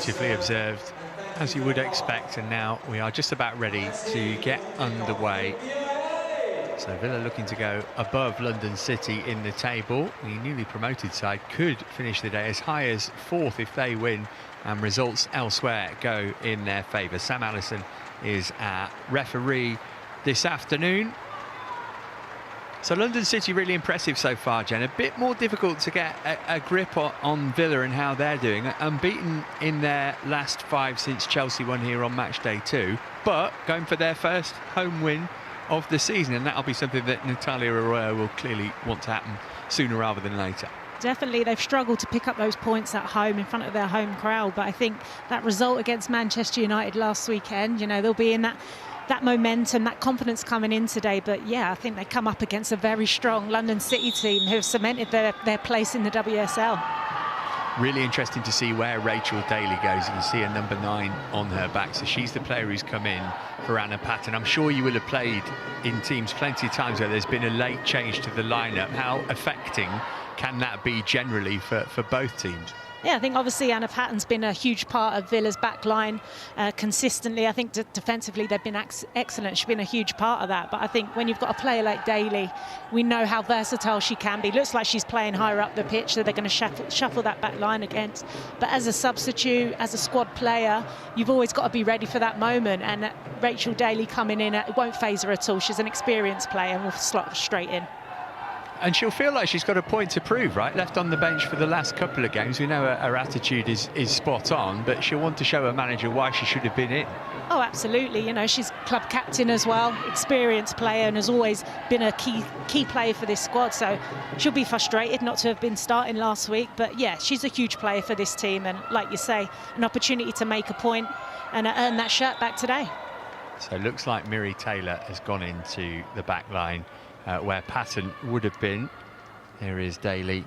beautifully observed, as you would expect, and now we are just about ready to get underway. So Villa looking to go above London City in the table. The newly promoted side could finish the day as high as 4th if they win and results elsewhere go in their favour. Sam Allison is our referee this afternoon. So London City really impressive so far, Jen. A bit more difficult to get a grip on Villa and how they're doing. Unbeaten in their last 5 since Chelsea won here on match day 2, but going for their first home win of the season, and that'll be something that Natalia Arroyo will clearly want to happen sooner rather than later. Definitely, they've struggled to pick up those points at home in front of their home crowd, but I think that result against Manchester United last weekend, you know, they'll be in that momentum, that confidence coming in today. But yeah, I think they come up against a very strong London City team who have cemented their place in the WSL. Really interesting to see where Rachel Daly goes. You can see a number 9 on her back, so she's the player who's come in for Anna Patten. I'm sure you will have played in teams plenty of times where there's been a late change to the lineup. How affecting can that be generally for both teams? Yeah, I think obviously Anna Patten's been a huge part of Villa's back line consistently. I think defensively they've been excellent. She's been a huge part of that. But I think when you've got a player like Daly, we know how versatile she can be. Looks like she's playing higher up the pitch, so they're going to shuffle that back line against. But as a substitute, as a squad player, you've always got to be ready for that moment. And Rachel Daly coming in, it won't faze her at all. She's an experienced player and will slot straight in. And she'll feel like she's got a point to prove, right? Left on the bench for the last couple of games. We know her attitude is spot on, but she'll want to show her manager why she should have been in. Oh, absolutely. You know, she's club captain as well, experienced player, and has always been a key player for this squad. So she'll be frustrated not to have been starting last week. But yeah, she's a huge player for this team. And like you say, an opportunity to make a point and earn that shirt back today. So it looks like Miri Taylor has gone into the back line. Where Patten would have been. Here is Daly,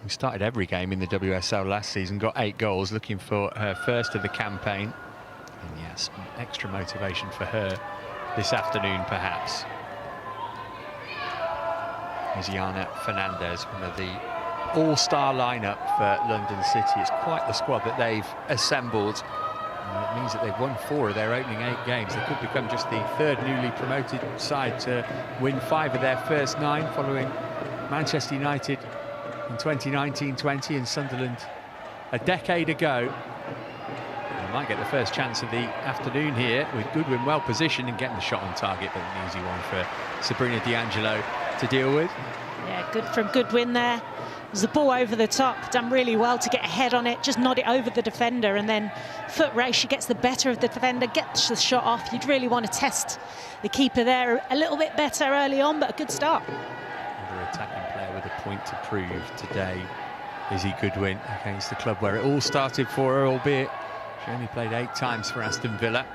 who started every game in the WSL last season, got 8 goals, looking for her first of the campaign. And yes, extra motivation for her this afternoon, perhaps. Here's Jana Fernandez, one of the all-star lineup for London City. It's quite the squad that they've assembled. And it means that they've won 4 of their opening 8 games. They could become just the 3rd newly promoted side to win 5 of their first 9, following Manchester United in 2019-20 and Sunderland a decade ago. They might get the first chance of the afternoon here, with Goodwin well positioned and getting the shot on target, but an easy one for Sabrina D'Angelo to deal with. Yeah, good from Goodwin there. There's the ball over the top, done really well to get a head on it, just nod it over the defender, and then foot race, she gets the better of the defender, gets the shot off. You'd really want to test the keeper there a little bit better early on, but a good start. Another attacking player with a point to prove today, Izzy Goodwin, against the club where it all started for her, albeit she only played 8 times for Aston Villa.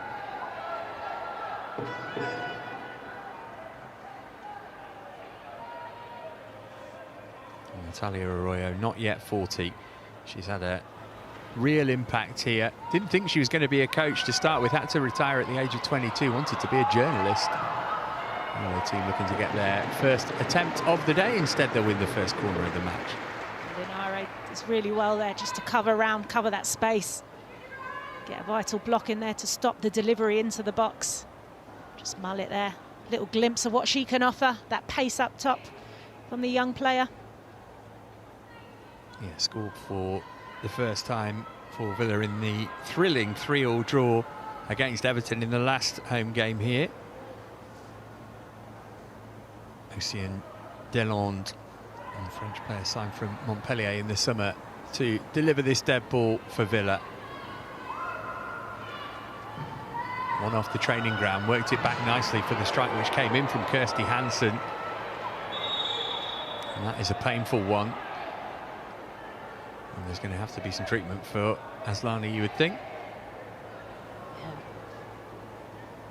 Natalia Arroyo, not yet 40. She's had a real impact here. Didn't think she was going to be a coach to start with. Had to retire at the age of 22. Wanted to be a journalist. The team looking to get their first attempt of the day. Instead, they'll win the first corner of the match. Linara is really well there just to cover that space. Get a vital block in there to stop the delivery into the box. Just mull it there. Little glimpse of what she can offer. That pace up top from the young player. Yeah, scored for the first time for Villa in the thrilling 3-3 draw against Everton in the last home game here. Ocean Delande, a French player signed from Montpellier in the summer, to deliver this dead ball for Villa. One off the training ground, worked it back nicely for the strike which came in from Kirsty Hansen. And that is a painful one. And there's going to have to be some treatment for Aslani, you would think. Yeah.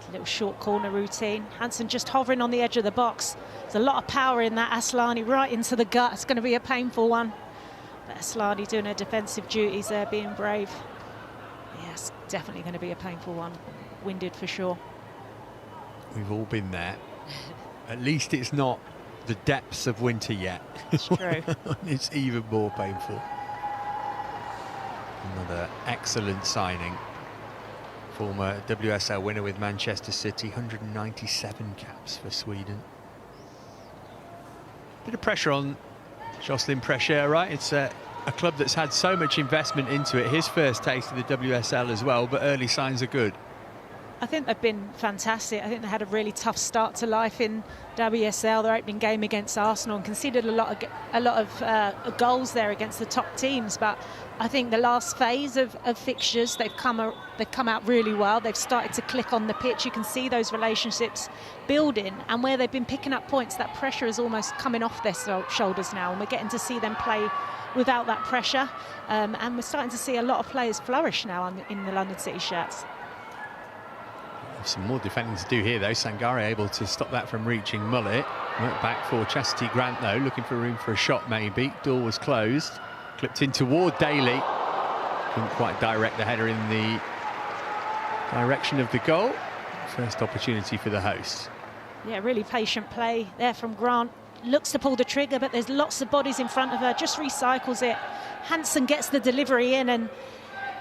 A little short corner routine. Hansen just hovering on the edge of the box. There's a lot of power in that. Aslani right into the gut. It's going to be a painful one. But Aslani doing her defensive duties there, being brave. Yes, definitely going to be a painful one. Winded for sure. We've all been there. At least it's not the depths of winter yet. It's true. It's even more painful. Another excellent signing. Former WSL winner with Manchester City, 197 caps for Sweden. Bit of pressure on Jocelyn Precher, right? It's a club that's had so much investment into it. His first taste of the WSL as well, but early signs are good. I think they've been fantastic. I think they had a really tough start to life in WSL. Their opening game against Arsenal and conceded a lot of goals there against the top teams. But I think the last phase of fixtures, they've come out really well. They've started to click on the pitch. You can see those relationships building, and where they've been picking up points, that pressure is almost coming off their shoulders now, and we're getting to see them play without that pressure. And we're starting to see a lot of players flourish now in the London City shirts. Some more defending to do here, though. Sangare able to stop that from reaching Mullet. Work back for Chastity Grant, though, looking for room for a shot, maybe. Door was closed. Clipped in toward Daly. Couldn't quite direct the header in the direction of the goal. First opportunity for the hosts. Yeah, really patient play there from Grant. Looks to pull the trigger, but there's lots of bodies in front of her. Just recycles it. Hansen gets the delivery in, and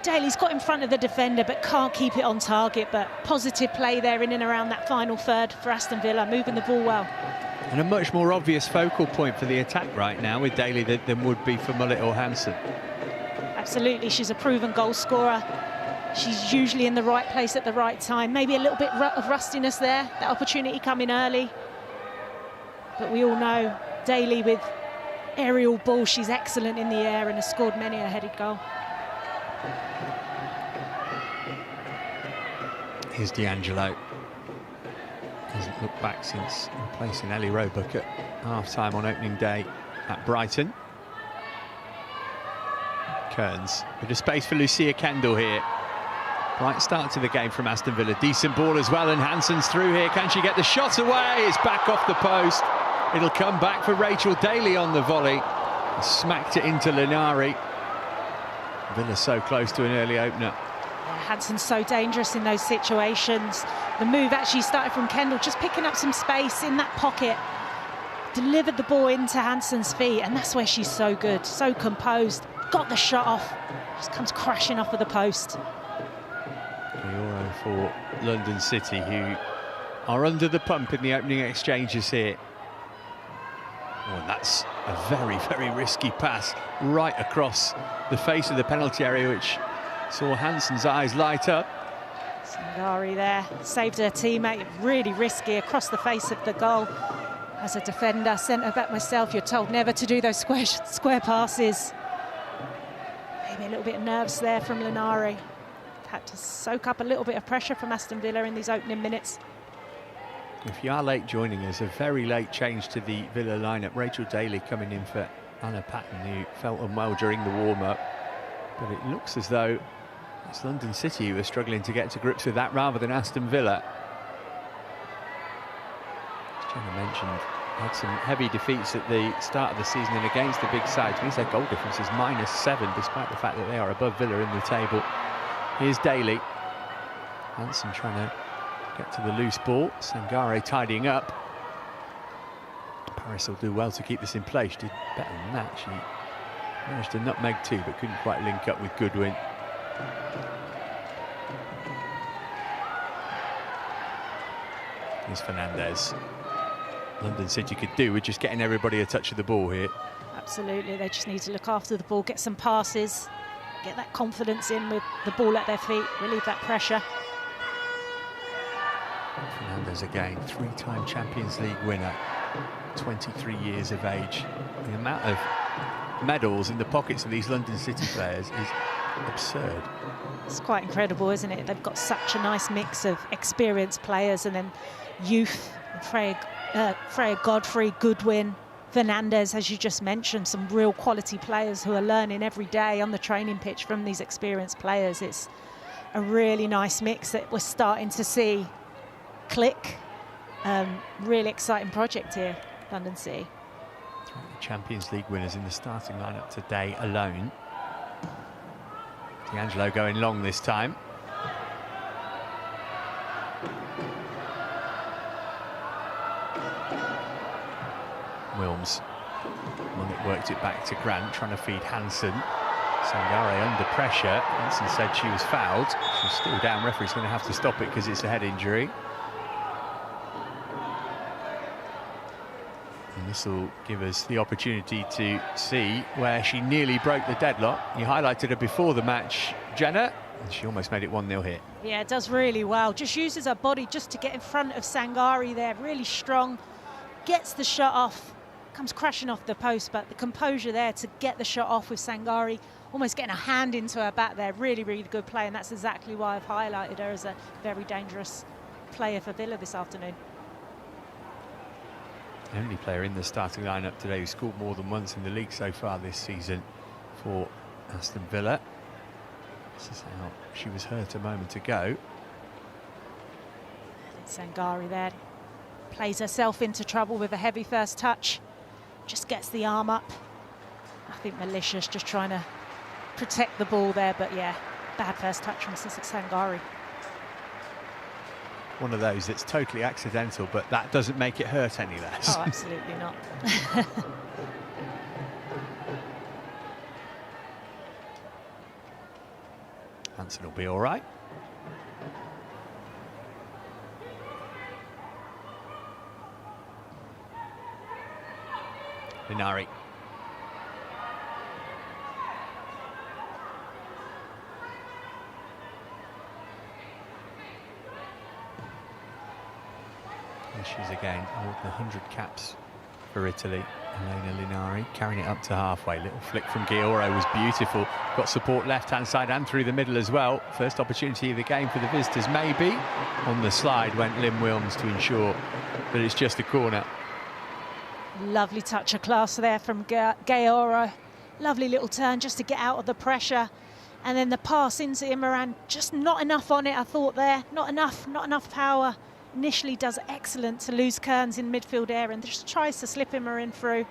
Daly's got in front of the defender but can't keep it on target. But positive play there in and around that final third for Aston Villa, moving the ball well. And a much more obvious focal point for the attack right now with Daly than would be for Mullet or Hansen. Absolutely, she's a proven goal scorer. She's usually in the right place at the right time. Maybe a little bit of rustiness there, that opportunity coming early. But we all know Daly with aerial ball, she's excellent in the air and has scored many a headed goal. Here's D'Angelo. Hasn't looked back since replacing Ellie Roebuck at half-time on opening day at Brighton. Kearns, bit of space for Lucia Kendall here. Bright start to the game from Aston Villa. Decent ball as well, and Hansen's through here. Can she get the shot away? It's back off the post. It'll come back for Rachel Daly on the volley. Smacked it into Linari. Villa so close to an early opener. Hansen's so dangerous in those situations. The move actually started from Kendall, just picking up some space in that pocket. Delivered the ball into Hansen's feet, and that's where she's so good, so composed. Got the shot off, just comes crashing off of the post. Euro for London City, who are under the pump in the opening exchanges here. Oh, and that's a very, very risky pass right across the face of the penalty area, which saw Hansen's eyes light up. Sangari there, saved her teammate, really risky across the face of the goal. As a defender, centre back myself, you're told never to do those square passes. Maybe a little bit of nerves there from Linari. Had to soak up a little bit of pressure from Aston Villa in these opening minutes. If you are late joining us, a very late change to the Villa lineup. Rachel Daly coming in for Anna Patton, who felt unwell during the warm-up. But it looks as though it's London City who are struggling to get to grips with that rather than Aston Villa. As Jenna mentioned, had some heavy defeats at the start of the season, and against the big sides means their goal difference is -7, despite the fact that they are above Villa in the table. Here's Daly. Hansen trying to get to the loose ball. Sangare tidying up. Paris will do well to keep this in place. She did better than that. She managed to nutmeg two, but couldn't quite link up with Goodwin. Here's Fernandez. London City could do with just getting everybody a touch of the ball here. Absolutely, they just need to look after the ball, get some passes, get that confidence in with the ball at their feet, relieve that pressure. Fernandez again, three-time Champions League winner, 23 years of age. The amount of medals in the pockets of these London City players is absurd. It's quite incredible, isn't it? They've got such a nice mix of experienced players and then youth. Freya Godfrey, Goodwin, Fernandez, as you just mentioned, some real quality players who are learning every day on the training pitch from these experienced players. It's a really nice mix that we're starting to see click. Really exciting project here, London City. Champions League winners in the starting lineup today alone. D'Angelo going long this time. Wilms. Mullet worked it back to Grant, trying to feed Hansen. Sangare under pressure. Hansen said she was fouled. She's still down. Referee's going to have to stop it because it's a head injury. And this will give us the opportunity to see where she nearly broke the deadlock. You highlighted her before the match, Jenna, and she almost made it 1-0 hit. Yeah, it does really well. Just uses her body just to get in front of Sangare there. Really strong. Gets the shot off. Comes crashing off the post, but the composure there to get the shot off with Sangare. Almost getting a hand into her back there. Really, really good play, and that's exactly why I've highlighted her as a very dangerous player for Villa this afternoon. The only player in the starting lineup today who scored more than once in the league so far this season for Aston Villa. This is how she was hurt a moment ago. Sangare there plays herself into trouble with a heavy first touch. Just gets the arm up. I think Malicious just trying to protect the ball there, but yeah, bad first touch from Sangare. One of those that's totally accidental, but that doesn't make it hurt any less. Oh, absolutely not. Hansen will be all right. Linari. And she's again more than 100 caps for Italy. Elena Linari carrying it up to halfway. Little flick from Gioro was beautiful. Got support left-hand side and through the middle as well. First opportunity of the game for the visitors, maybe. On the slide went Lynn Wilms to ensure that it's just a corner. Lovely touch of class there from Gioro. Lovely little turn just to get out of the pressure. And then the pass into Imran, just not enough on it, I thought there. Not enough power. Initially does excellent to lose Kearns in midfield area and just tries to slip him in through.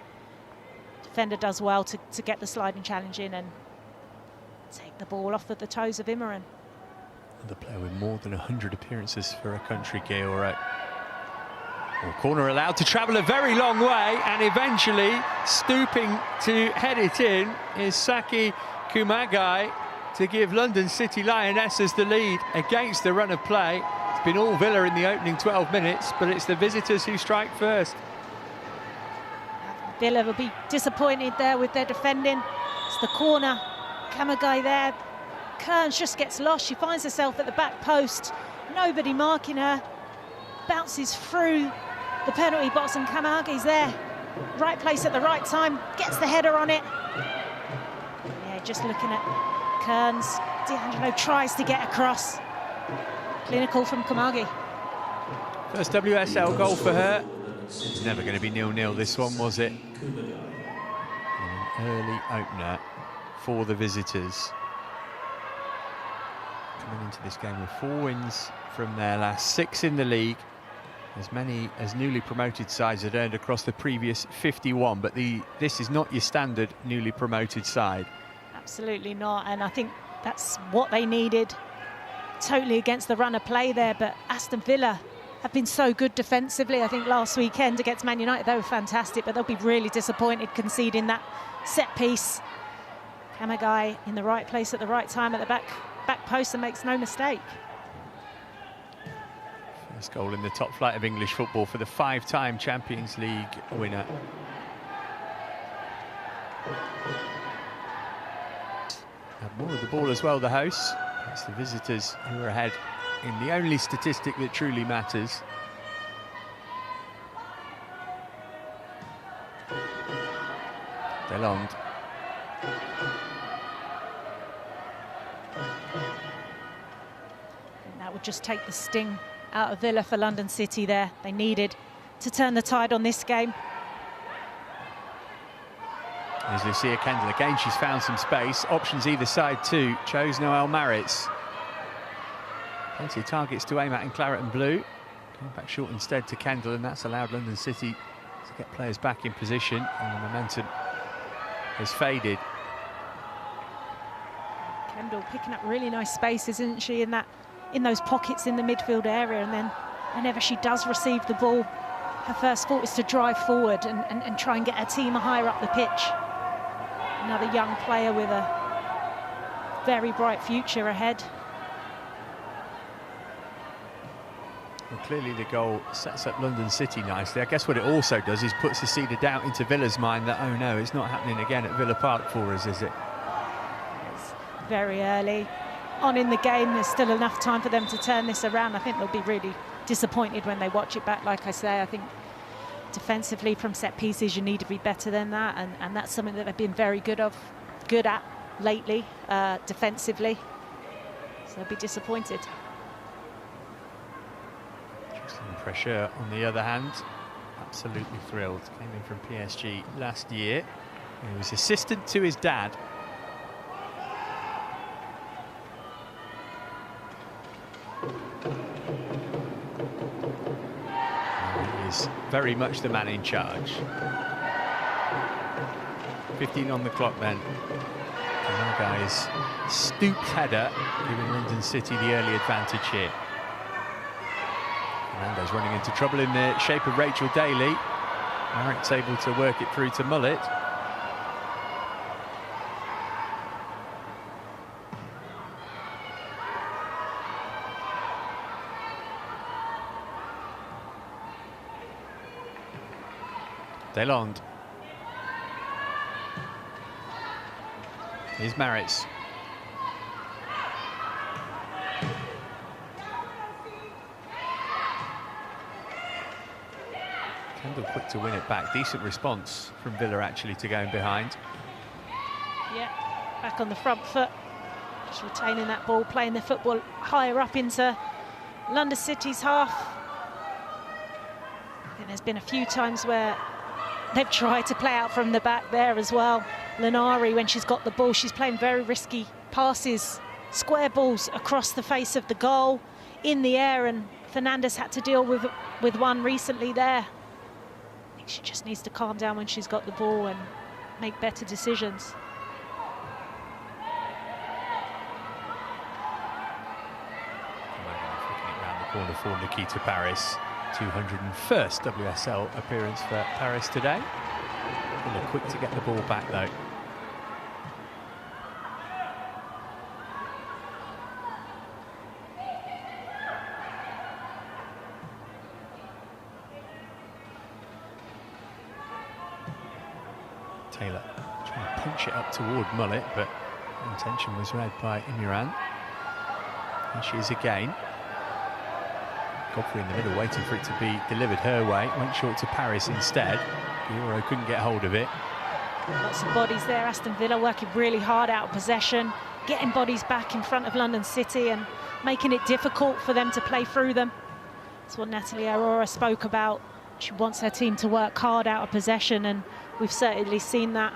Defender does well to get the sliding challenge in and take the ball off at the toes of Imran. The player with more than 100 appearances for a country, Gioro. Well, corner allowed to travel a very long way, and eventually stooping to head it in is Saki Kumagai to give London City Lionesses the lead against the run of play. It's been all Villa in the opening 12 minutes, but it's the visitors who strike first. Villa will be disappointed there with their defending. It's the corner. Kumagai there. Kearns just gets lost. She finds herself at the back post. Nobody marking her. Bounces through the penalty box and Kamagai's there. Right place at the right time. Gets the header on it. Yeah, just looking at Kearns. D'Angelo tries to get across. Clinical from Kamagi. First WSL goal for her. It's never going to be 0-0 this one, was it? An early opener for the visitors. Coming into this game with 4 wins from their last 6 in the league. As many as newly promoted sides had earned across the previous 51, but this is not your standard newly promoted side. Absolutely not, and I think that's what they needed. Totally against the run of play there, but Aston Villa have been so good defensively. I think last weekend against Man United they were fantastic, but they'll be really disappointed conceding that set piece. Kumagai in the right place at the right time at the back post and makes no mistake. First goal in the top flight of English football for the 5-time Champions League winner. Have more of the ball as well, the hosts. It's the visitors who are ahead in the only statistic that truly matters. DeLong. And that would just take the sting out of Villa for London City there. They needed to turn the tide on this game. As Lucia Kendall, again, she's found some space. Options either side too. Chose Noel Maritz. Plenty of targets to aim at in claret and blue. Going back short instead to Kendall, and that's allowed London City to get players back in position, and the momentum has faded. Kendall picking up really nice spaces, isn't she, in those pockets in the midfield area, and then whenever she does receive the ball, her first thought is to drive forward and try and get her team higher up the pitch. Another young player with a very bright future ahead. Well, clearly the goal sets up London City nicely. I guess what it also does is puts the seed of doubt into Villa's mind that, oh no, it's not happening again at Villa Park for us, is it? It's very early on in the game. There's still enough time for them to turn this around. I think they'll be really disappointed when they watch it back. Like I say, I think defensively from set pieces you need to be better than that, and that's something that they've been very good at lately, defensively. So they'll be disappointed. Pressure, on the other hand, absolutely thrilled. Came in from PSG last year. He was assistant to his dad. He is very much the man in charge. 15 on the clock then. Guy's stooped header giving London City the early advantage here. Fernandez running into trouble in the shape of Rachel Daly. Marrick's able to work it through to Mullet. Delond. Here's Maritz. Kendall quick to win it back. Decent response from Villa actually to going behind. Yeah, back on the front foot. Just retaining that ball, playing the football higher up into London City's half. I think there's been a few times where they've tried to play out from the back there as well. Linari, when she's got the ball, she's playing very risky passes, square balls across the face of the goal, in the air, and Fernandez had to deal with one recently there. I think she just needs to calm down when she's got the ball and make better decisions. Around the corner for Nikita Paris. 201st WSL appearance for Paris today. Villa quick to get the ball back though. Taylor trying to punch it up toward Mullet, but the intention was read by Imiran. And she is again. Godfrey in the middle, waiting for it to be delivered her way. Went short to Paris instead. Guerrero couldn't get hold of it. Lots of bodies there. Aston Villa working really hard out of possession, getting bodies back in front of London City and making it difficult for them to play through them. That's what Natalie Aurora spoke about. She wants her team to work hard out of possession, and we've certainly seen that.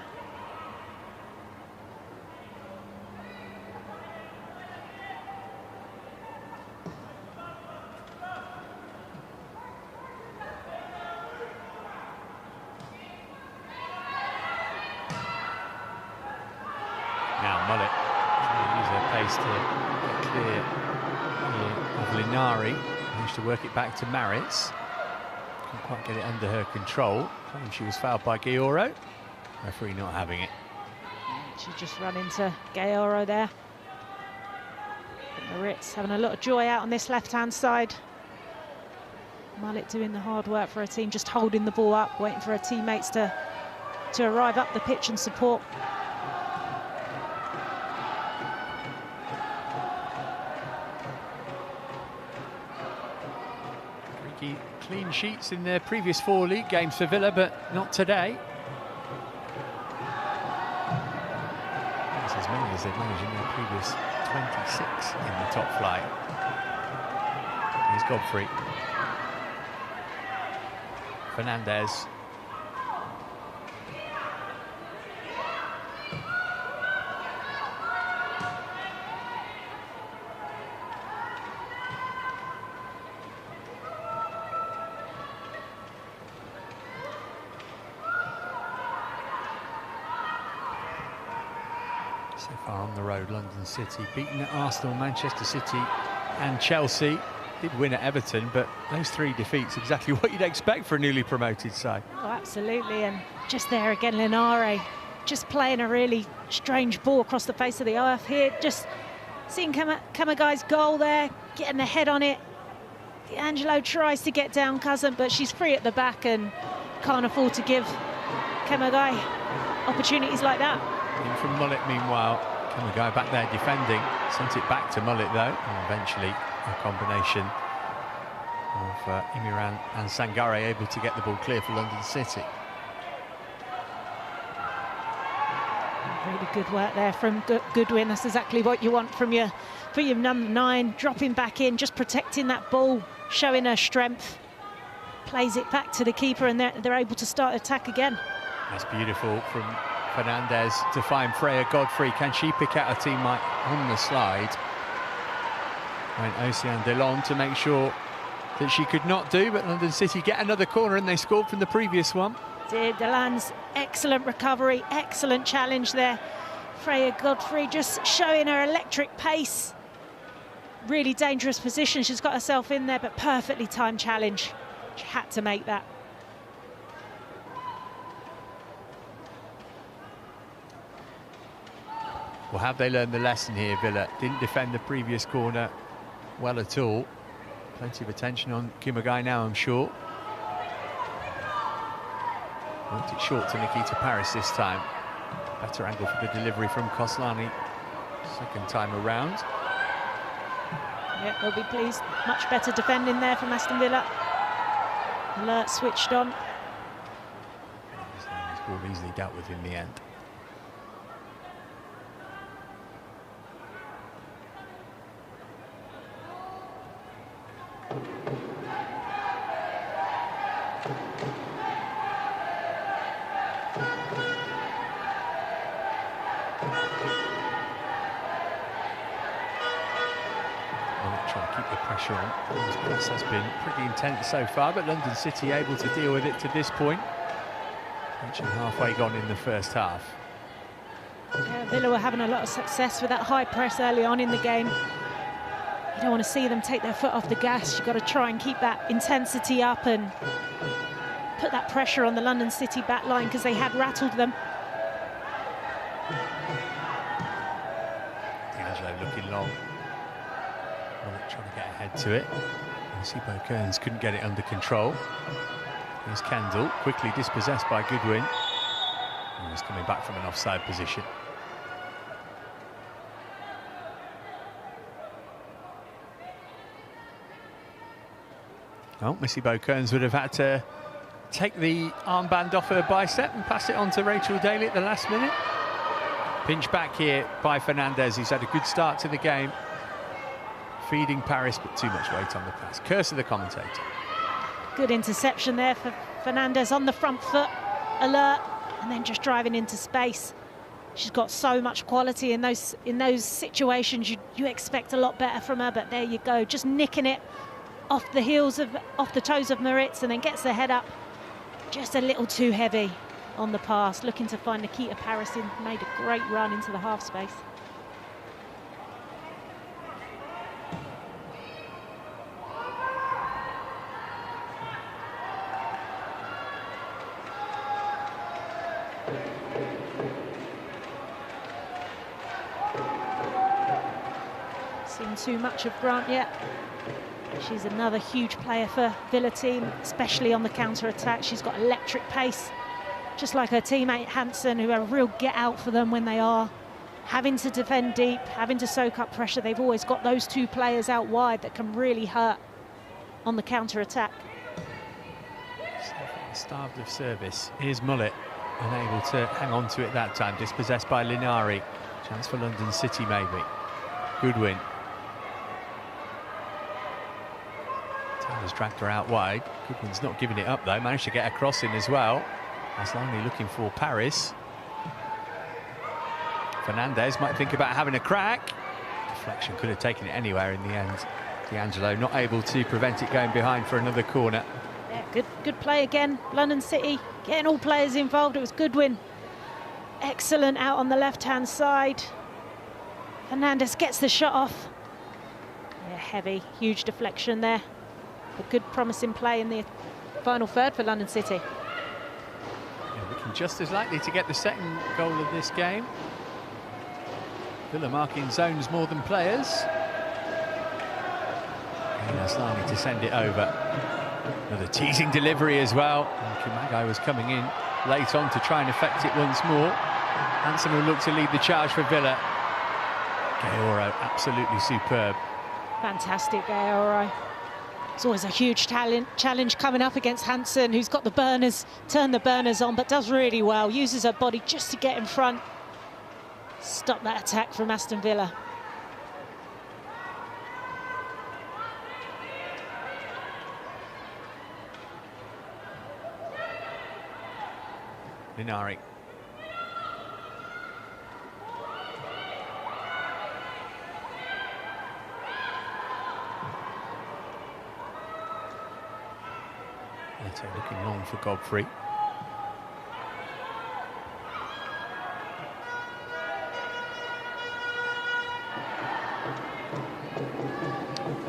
Now Mullet trying to use her pace to get clear of Linari. Managed to work it back to Maritz. Couldn't quite get it under her control. Claimed she was fouled by Guerrero. Referee not having it. She just run into Guerrero there. Maritz having a lot of joy out on this left-hand side. Mullet doing the hard work for her team, just holding the ball up, waiting for her teammates to arrive up the pitch and support. Clean sheets in their previous 4 league games for Villa, but not today. That's as many as they've managed in their previous 26 in the top flight. Here's Godfrey. Fernandez. So far on the road, London City beaten at Arsenal, Manchester City and Chelsea. Did win at Everton, but those 3 defeats, exactly what you'd expect for a newly promoted side. Oh, absolutely, and just there again, Linari just playing a really strange ball across the face of the earth here. Just seeing Kamagai's goal there, getting the head on it. D'Angelo tries to get down Cousin, but she's free at the back and can't afford to give Kamagai opportunities like that. In from Mullet, meanwhile. Kamagai back there defending. Sent it back to Mullet, though. And eventually, a combination of Imiran and Sangare able to get the ball clear for London City. Really good work there from Goodwin. That's exactly what you want from your number 9, dropping back in, just protecting that ball, showing her strength. Plays it back to the keeper, and they're able to start attack again. That's beautiful from Fernandez to find Freya Godfrey. Can she pick out a teammate on the slide? Went Oceane Delon to make sure that she could not do, but London City get another corner, and they scored from the previous one. Did Delan's excellent recovery, excellent challenge there. Freya Godfrey just showing her electric pace. Really dangerous position she's got herself in there, but perfectly timed challenge. She had to make that. Well, have they learned the lesson here, Villa? Didn't defend the previous corner well at all. Plenty of attention on Kumagai now, I'm sure. Worked it short to Nikita Paris this time. Better angle for the delivery from Koslani second time around. Yeah, they'll be pleased. Much better defending there from Aston Villa. Alert switched on. This ball easily dealt with in the end. Trying to keep the pressure on. This press has been pretty intense so far, but London City able to deal with it to this point. Reaching halfway gone in the first half. Yeah, Villa were having a lot of success with that high press early on in the game. You don't want to see them take their foot off the gas. You've got to try and keep that intensity up and put that pressure on the London City back line, because they had rattled them. D'Angelo looking long. Trying to get ahead to it. Sibo Kearns couldn't get it under control. Here's Kendall, quickly dispossessed by Goodwin. And he's coming back from an offside position. Oh, Missy Kearns would have had to take the armband off her bicep and pass it on to Rachel Daly at the last minute. Pinch back here by Fernandez, who's had a good start to the game. Feeding Paris, but too much weight on the pass. Curse of the commentator. Good interception there for Fernandez on the front foot, alert, and then just driving into space. She's got so much quality in those situations. You expect a lot better from her, but there you go, just nicking it off the toes of Moritz, and then gets the head up. Just a little too heavy on the pass. Looking to find Nikita Paris, made a great run into the half space. Seen too much of Grant yet. She's another huge player for Villa team, especially on the counter-attack. She's got electric pace, just like her teammate Hansen, who are a real get-out for them when they are having to defend deep, having to soak up pressure. They've always got those two players out wide that can really hurt on the counter-attack. Starved of service. Here's Mullet, unable to hang on to it that time. Dispossessed by Linari. Chance for London City, maybe. Goodwin. Taylor's dragged her out wide. Goodwin's not giving it up, though. Managed to get a cross in as well. Aslani looking for Paris. Fernandez might think about having a crack. Deflection, could have taken it anywhere in the end. D'Angelo not able to prevent it going behind for another corner. Yeah, good play again. London City getting all players involved. It was Goodwin. Excellent out on the left-hand side. Fernandez gets the shot off. Yeah, heavy, huge deflection there. A good promising play in the final third for London City. Yeah, just as likely to get the second goal of this game. Villa marking zones more than players. And Asllani to send it over. Another teasing delivery as well. And Kumagai was coming in late on to try and affect it once more. Hansen will look to lead the charge for Villa. Gaoro, absolutely superb. Fantastic, Gaoro. It's always a huge challenge coming up against Hansen, who's got the burners, turned the burners on, but does really well. Uses her body just to get in front. Stop that attack from Aston Villa. Linari. Leto looking long for Godfrey.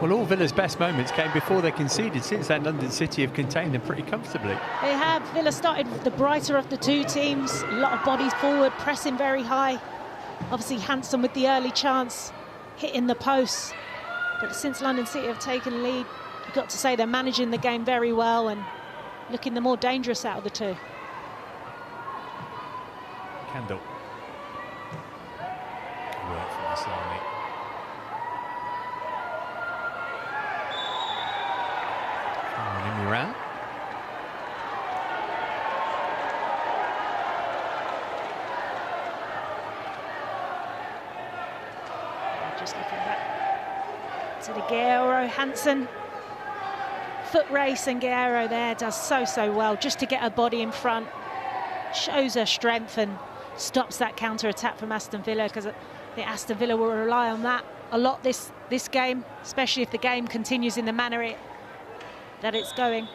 Well, all Villa's best moments came before they conceded. Since then, London City have contained them pretty comfortably. They have. Villa started with the brighter of the two teams. A lot of bodies forward, pressing very high. Obviously, Hansen with the early chance, hitting the post. But since London City have taken lead, you've got to say they're managing the game very well and looking the more dangerous out of the two. Kendall. Good work from Asllani. Around. Just looking back to the Gaoro, Hansen. Foot race, and Gaoro there does so well just to get her body in front. Shows her strength and stops that counter-attack from Aston Villa, because I think Aston Villa will rely on that a lot this game, especially if the game continues in the manner that it's going.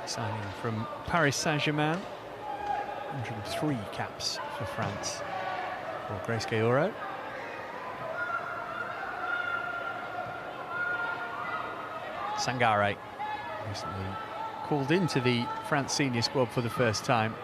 Signing from Paris Saint-Germain, 103 caps for France for Grace Gaoro. Sangare, recently called into the France senior squad for the first time.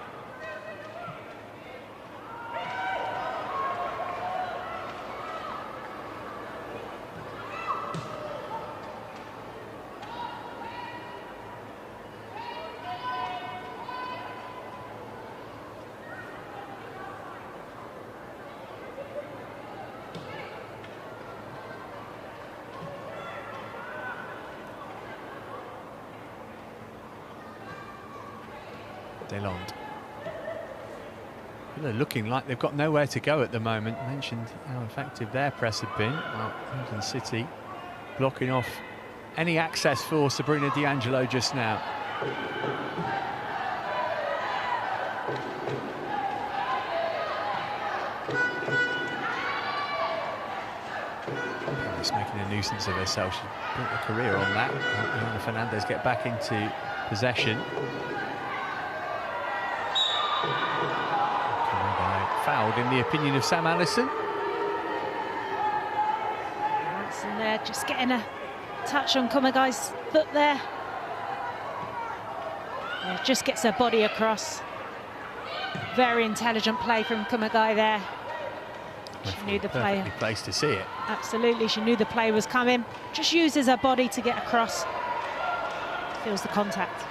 Delonde. They're looking like they've got nowhere to go at the moment. I mentioned how effective their press had been. Well, London City blocking off any access for Sabrina D'Angelo just now. Paris making a nuisance of herself. She built a career on that. Joana Fernandez get back into possession. Fouled in the opinion of Sam Allison. Hansen there, just getting a touch on Kumagai's foot there. Yeah, just gets her body across. Very intelligent play from Kumagai there. She knew the play. Perfectly placed to see it. Absolutely, she knew the play was coming. Just uses her body to get across. Feels the contact.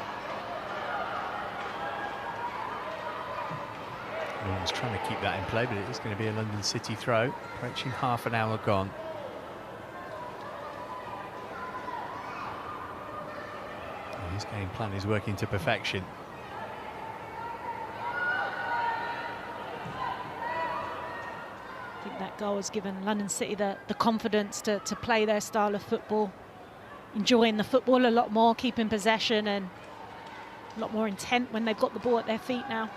Norman's trying to keep that in play, but it is going to be a London City throw. Approaching half an hour gone. And his game plan is working to perfection. I think that goal has given London City the confidence to play their style of football. Enjoying the football a lot more, keeping possession, and a lot more intent when they've got the ball at their feet now.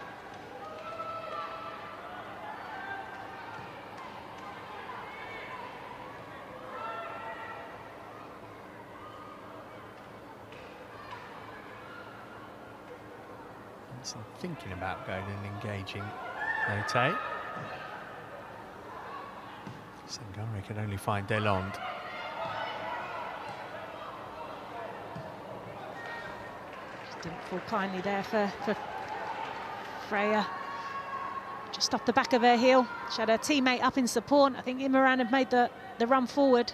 Thinking about going and engaging Lotte. Sangare can only find Delonde. Just didn't fall kindly there for Freya just off the back of her heel. She had her teammate up in support. I think Imran had made the run forward.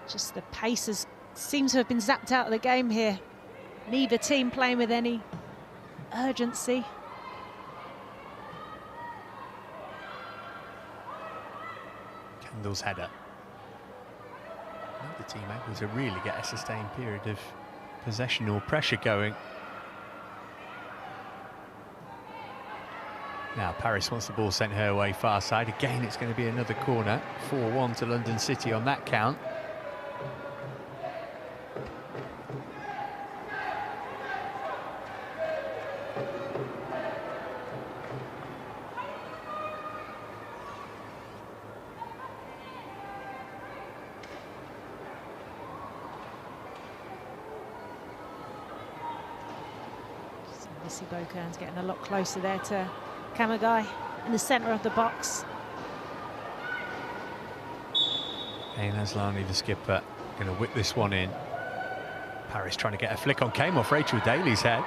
Just the pace seems to have been zapped out of the game here. Neither team playing with any urgency. Kendall's header. The team able to really get a sustained period of possession or pressure going. Now Paris wants the ball sent her way far side. Again, it's going to be another corner. 4-1 to London City on that count. Bokern's getting a lot closer there to Kamagai in the centre of the box. And Aslani, the skipper, going to whip this one in. Paris trying to get a flick on, came off Rachel Daly's head.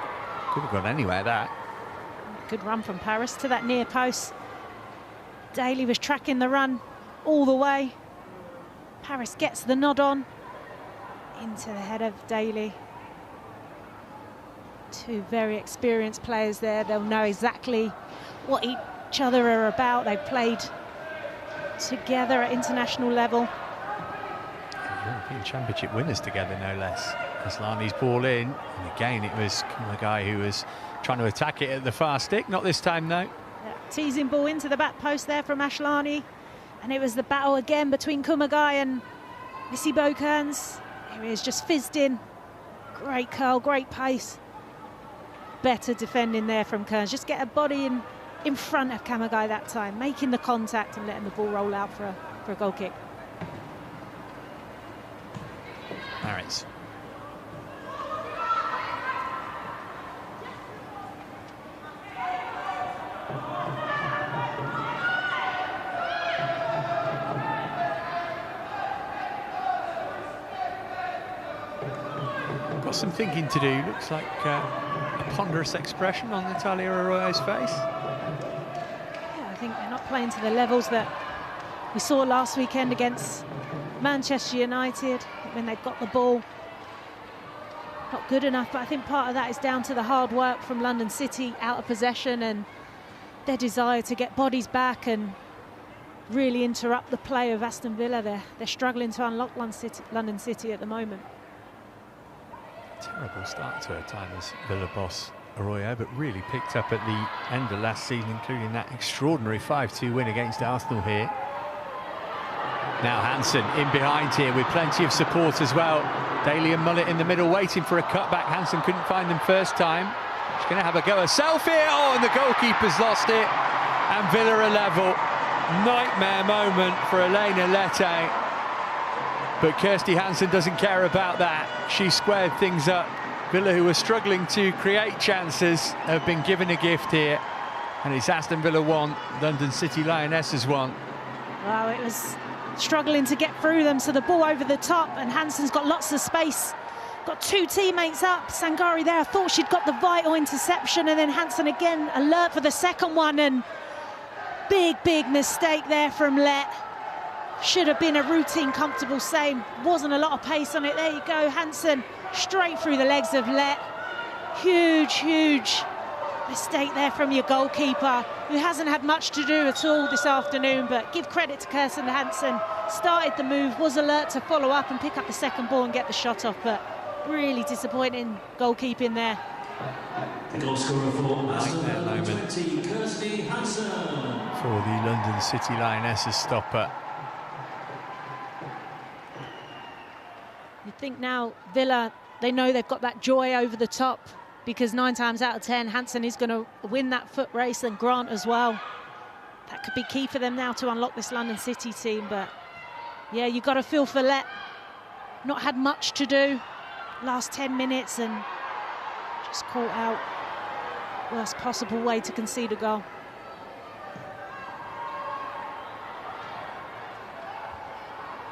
Could have gone anywhere, that. Good run from Paris to that near post. Daly was tracking the run all the way. Paris gets the nod on into the head of Daly. Two very experienced players there. They'll know exactly what each other are about. They've played together at international level. European Championship winners together, no less. Aslani's ball in, and again it was Kamagai who was trying to attack it at the far stick. Not this time, though. Yeah, teasing ball into the back post there from Aslani, and it was the battle again between Kumagai and Missy Bokerns. Here he is, just fizzed in. Great curl, great pace. Better defending there from Kearns. Just get a body in front of Kamagai that time, making the contact and letting the ball roll out for a goal kick. Paris. Got some thinking to do. Looks like a ponderous expression on Natalia Arroyo's face. Yeah, I think they're not playing to the levels that we saw last weekend against Manchester United when they got the ball. Not good enough, but I think part of that is down to the hard work from London City out of possession and their desire to get bodies back and really interrupt the play of Aston Villa. They're struggling to unlock London City at the moment. Terrible start to her time as Villa boss Arroyo, but really picked up at the end of last season, including that extraordinary 5-2 win against Arsenal here. Now Hansen in behind here with plenty of support as well. Daly and Mullet in the middle waiting for a cutback. Hansen couldn't find them first time. She's going to have a go herself here. Oh, and the goalkeeper's lost it. And Villa are level. Nightmare moment for Elena Lette. But Kirsty Hansen doesn't care about that. She squared things up. Villa, who were struggling to create chances, have been given a gift here. And it's Aston Villa 1, London City Lionesses 1. Wow, it was struggling to get through them, so the ball over the top, and Hansen's got lots of space. Got two teammates up. Sangari there, I thought she'd got the vital interception, and then Hansen again, alert for the second one, and big mistake there from Let. Should have been a routine, comfortable save. Wasn't a lot of pace on it. There you go, Hansen straight through the legs of Let. Huge mistake there from your goalkeeper, who hasn't had much to do at all this afternoon, but give credit to Kirsten Hansen. Started the move, was alert to follow up and pick up the second ball and get the shot off, but really disappointing goalkeeping there. Goal scorer for Aston, moment 20, Kirsty Hansen. For the London City Lionesses stopper. You think now Villa, they know they've got that joy over the top, because 9 times out of 10 Hansen is going to win that foot race, and Grant as well. That could be key for them now to unlock this London City team, but yeah, you've got to feel for Let. Not had much to do last 10 minutes and just caught out worst possible way to concede a goal.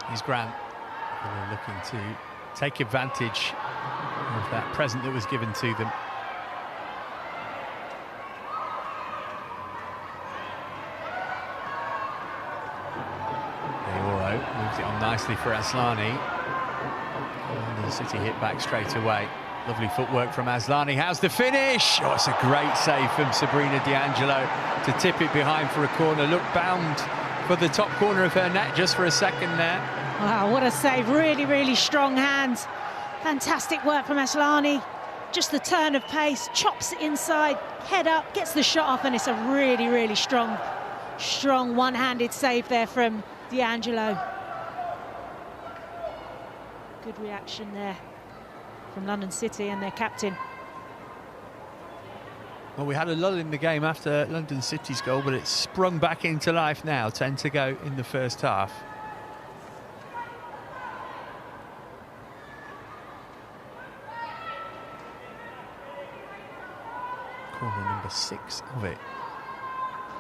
Here's Grant looking to take advantage of that present that was given to them. Moves it on nicely for Aslani. London City hit back straight away. Lovely footwork from Aslani. How's the finish? Oh, it's a great save from Sabrina D'Angelo to tip it behind for a corner. Look, bound for the top corner of her net just for a second there. Wow, what a save. Really, really strong hands. Fantastic work from Aslani. Just the turn of pace, chops it inside, head up, gets the shot off, and it's a really, really strong one-handed save there from D'Angelo. Good reaction there from London City and their captain. Well, we had a lull in the game after London City's goal, but it's sprung back into life now. 10 to go in the first half. Corner number 6 of it,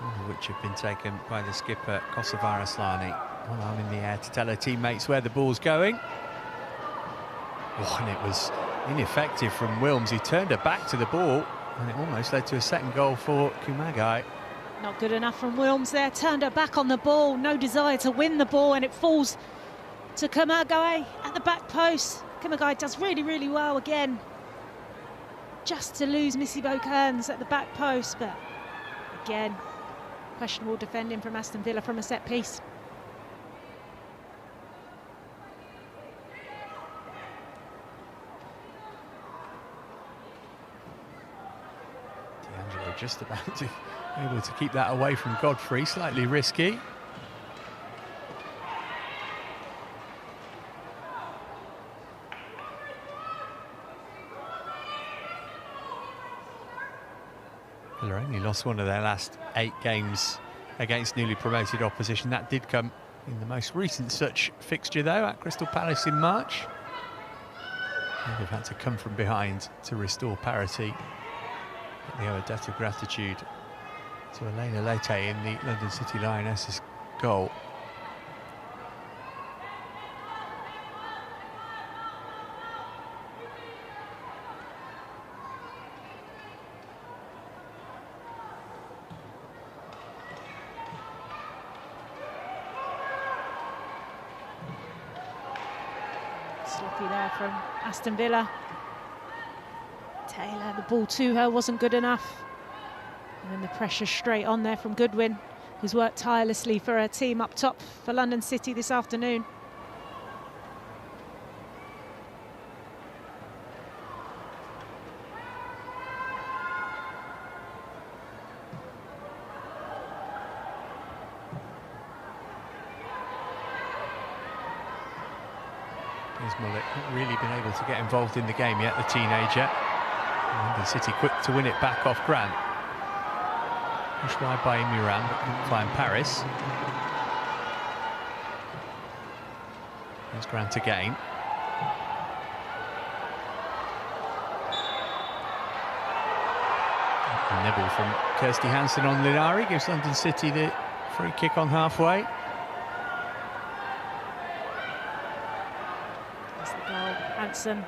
all of which have been taken by the skipper Kosovar Aslani. One arm in the air to tell her teammates where the ball's going. Oh, and it was ineffective from Wilms, who turned her back to the ball, and it almost led to a second goal for Kumagai. Not good enough from Wilms there, turned her back on the ball, no desire to win the ball, and it falls to Kumagai at the back post. Kumagai does really, really well again. Just to lose Missy Kearns at the back post, but again, questionable defending from Aston Villa from a set piece. D'Angelo just about to able to keep that away from Godfrey, slightly risky. Villa only lost one of their last 8 games against newly promoted opposition. That did come in the most recent such fixture, though, at Crystal Palace in March. And they've had to come from behind to restore parity. But they owe a debt of gratitude to Elena Leite in the London City Lionesses goal. Sloppy there from Aston Villa. Taylor, the ball to her wasn't good enough. And then the pressure straight on there from Goodwin, who's worked tirelessly for her team up top for London City this afternoon. Mullet not really been able to get involved in the game yet, the teenager. London City quick to win it back off Grant. Pushed wide by Miran, but couldn't find Paris. There's Grant again. A nibble from Kirsty Hansen on Linari gives London City the free kick on halfway. Hansen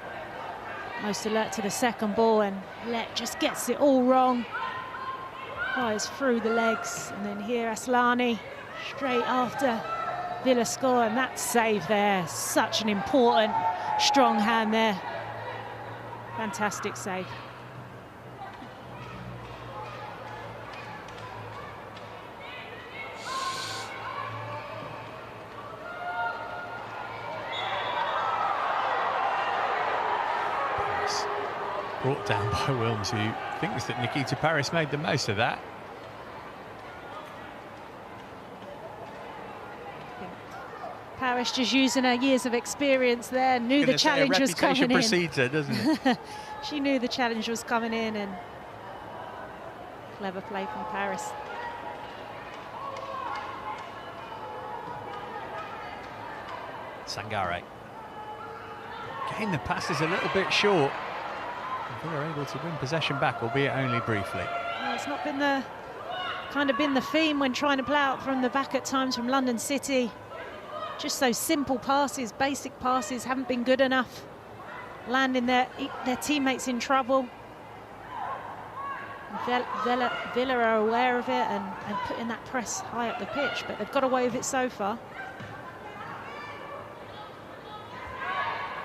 most alert to the second ball, and Let just gets it all wrong. Fires through the legs, and then here Aslani straight after Villa score, and that save there, such an important strong hand there. Fantastic save. Brought down by Wilms, who thinks that Nikita Paris made the most of that. Paris just using her years of experience there, knew the challenge was coming in. Precedes her, doesn't it? She knew the challenge was coming in, and clever play from Paris. Sangare. Getting the passes a little bit short. They're able to win possession back, albeit only briefly. Well, it's not been the been the theme when trying to play out from the back at times from London City. Just those simple passes, basic passes, haven't been good enough. landing their teammates in trouble. Villa are aware of it and putting that press high up the pitch, but they've got away with it so far.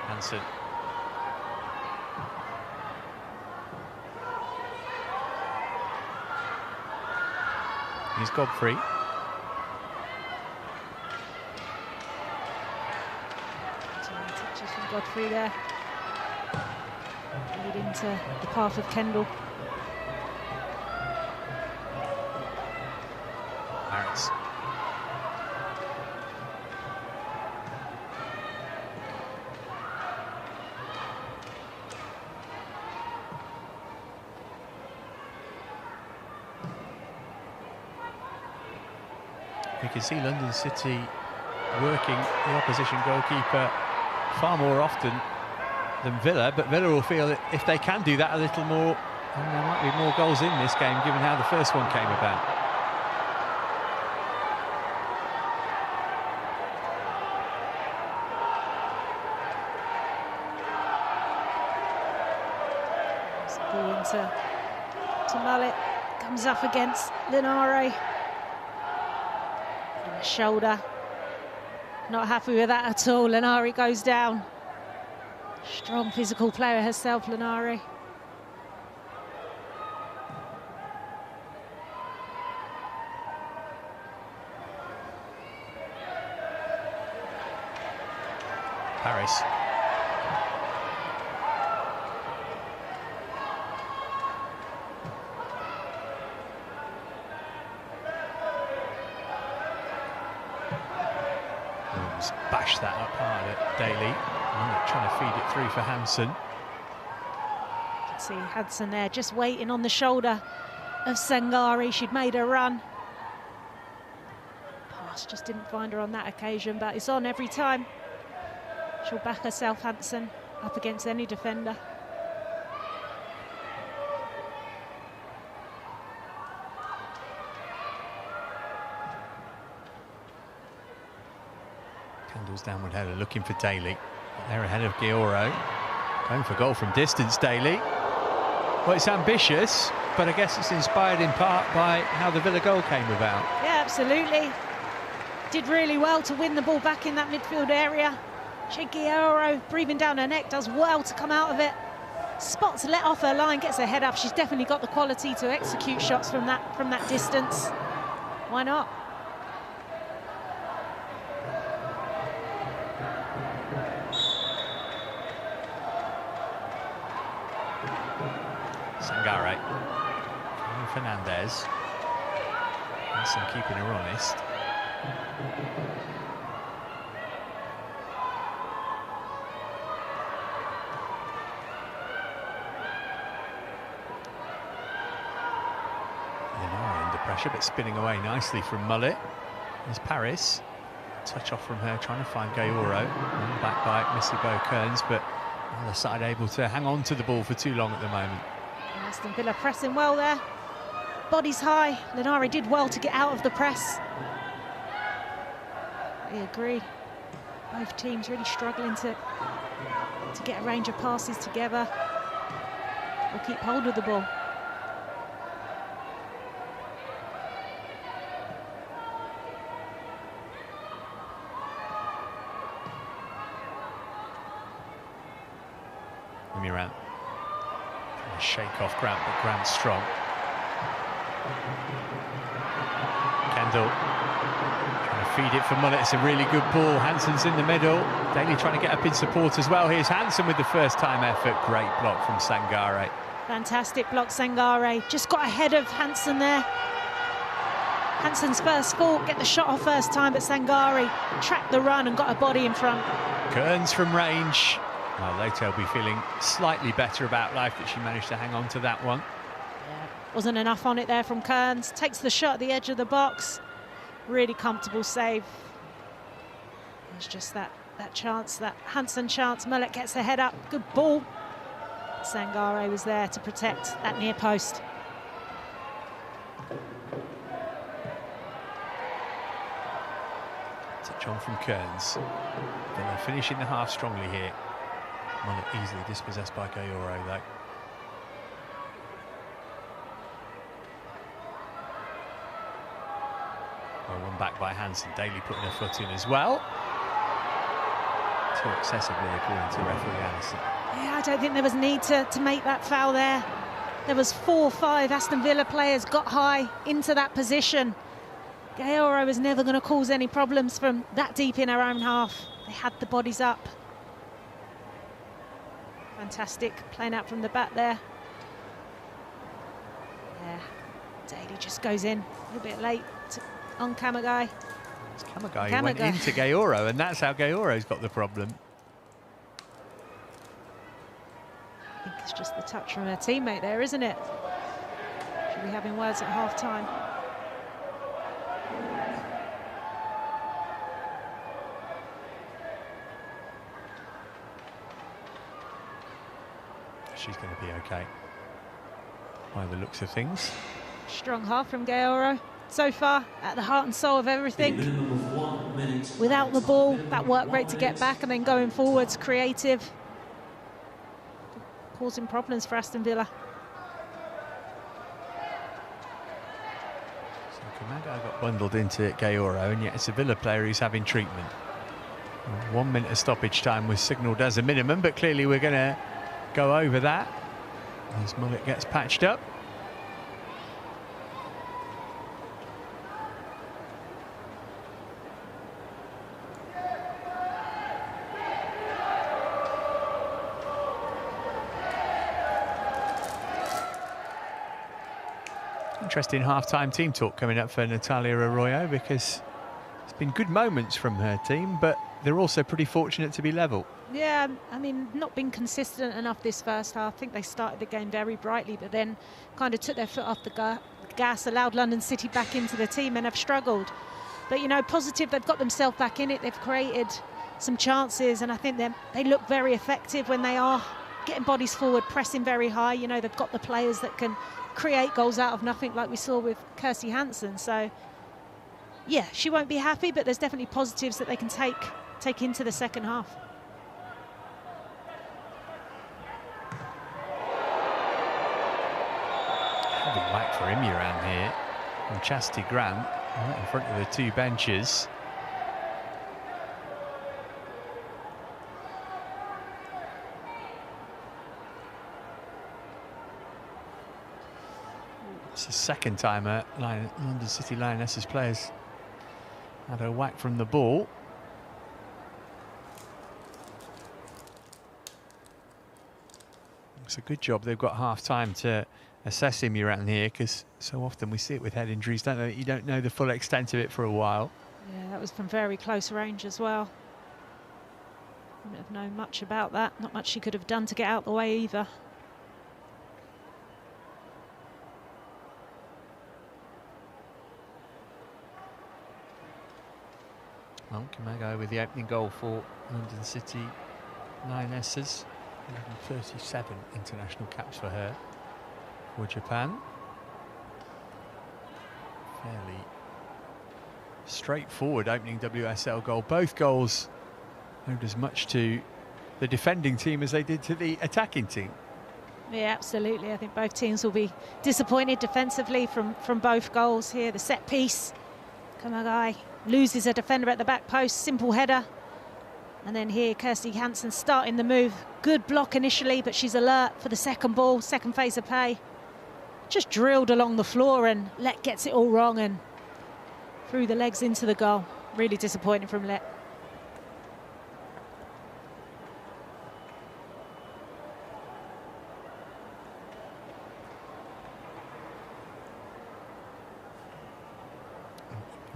Hansen. He's Godfrey. Touches from Godfrey there. Lead into the path of Kendall. Harris. You can see London City working the opposition goalkeeper far more often than Villa, but Villa will feel that if they can do that a little more, then there might be more goals in this game, given how the first one came about. Ball into Mullet, comes up against Linare. Shoulder, not happy with that at all. Linare goes down. Strong physical player herself, Linare. Paris. Bash that up hard at Daly. Trying to feed it through for Hansen. You can see Hansen there just waiting on the shoulder of Sangari. She'd made her run. Pass just didn't find her on that occasion, but it's on every time. She'll back herself, Hansen, up against any defender. Kendall's downward header looking for Daly. They're ahead of Gioro. Going for goal from distance, Daly. Well, it's ambitious, but I guess it's inspired in part by how the Villa goal came about. Yeah, absolutely. Did really well to win the ball back in that midfield area. Gioro, breathing down her neck, does well to come out of it. Spots let off her line, gets her head up. She's definitely got the quality to execute shots from that distance. Why not? Sangare. Fernandez. Hansen keeping her honest. Linare under pressure, but spinning away nicely from Mullet. There's Paris. Touch off from her, trying to find Gaoro. Back by Missy Bo Kearns, but the other side able to hang on to the ball for too long at the moment. Aston Villa pressing well there. Bodies high. Linare did well to get out of the press. I agree. Both teams really struggling to get a range of passes together or keep hold of the ball. Miran. Shake off Grant, but Grant's strong. Kendall trying to feed it for Mullet. It's a really good ball. Hansen's in the middle. Daly trying to get up in support as well. Here's Hansen with the first time effort. Great block from Sangare. Fantastic block, Sangare. Just got ahead of Hansen there. Hansen's first fault, get the shot off first time, but Sangare tracked the run and got a body in front. Kearns from range. Well, later will be feeling slightly better about life that she managed to hang on to that one. Yeah, wasn't enough on it there from Kearns. Takes the shot at the edge of the box. Really comfortable save. There's just that chance, that Hansen chance. Mullet gets her head up. Good ball. Sangare was there to protect that near post. Touch on from Kearns. Then they're finishing the half strongly here. Mullet easily dispossessed by Gayoro, though. Well, one back by Hansen. Daly putting her foot in as well. Too excessively, according to referee Anderson. Yeah, I don't think there was need to make that foul there. There was 4 or 5 Aston Villa players got high into that position. Gayoro was never going to cause any problems from that deep in her own half. They had the bodies up. Fantastic, playing out from the back there. Yeah, Daly just goes in a little bit late on Kamagai. It's Kamagai who went into Gayoro, and that's how Gayoro's got the problem. I think it's just the touch from her teammate there, isn't it? Should be having words at half-time. She's going to be okay, by the looks of things. Strong half from Gayoro. So far, at the heart and soul of everything. Without the ball, that work rate to get back and then going forwards, creative. Causing problems for Aston Villa. So Kamagai got bundled into Gayoro, and yet it's a Villa player who's having treatment. 1 minute of stoppage time was signalled as a minimum, but clearly we're going to go over that as Mullet gets patched up. Interesting half-time team talk coming up for Natalia Arroyo, because it's been good moments from her team, but they're also pretty fortunate to be level. Yeah, I mean, not been consistent enough this first half. I think they started the game very brightly, but then kind of took their foot off the gas, allowed London City back into the team and have struggled. But, you know, positive, they've got themselves back in it. They've created some chances, and I think they look very effective when they are getting bodies forward, pressing very high. You know, they've got the players that can create goals out of nothing, like we saw with Kirsty Hansen. So, yeah, she won't be happy, but there's definitely positives that they can take into the second half. Heavy whack for him around here from Chastity Grant, right in front of the 2 benches. It's the second time London City Lionesses players had a whack from the ball. It's a good job they've got half-time to assess him around here, because so often we see it with head injuries, don't they? You don't know the full extent of it for a while. Yeah, that was from very close range as well. Wouldn't have known much about that. Not much she could have done to get out the way either. Well, Kamagai with the opening goal for London City Lionesses. 37 international caps for her, for Japan. Fairly straightforward opening WSL goal. Both goals owed as much to the defending team as they did to the attacking team. Yeah, absolutely. I think both teams will be disappointed defensively from both goals here. The set piece, Kamagai loses a defender at the back post, simple header. And then here, Kirsty Hansen starting the move. Good block initially, but she's alert for the second ball, second phase of play. Just drilled along the floor, and Let gets it all wrong and through the legs into the goal. Really disappointing from Let.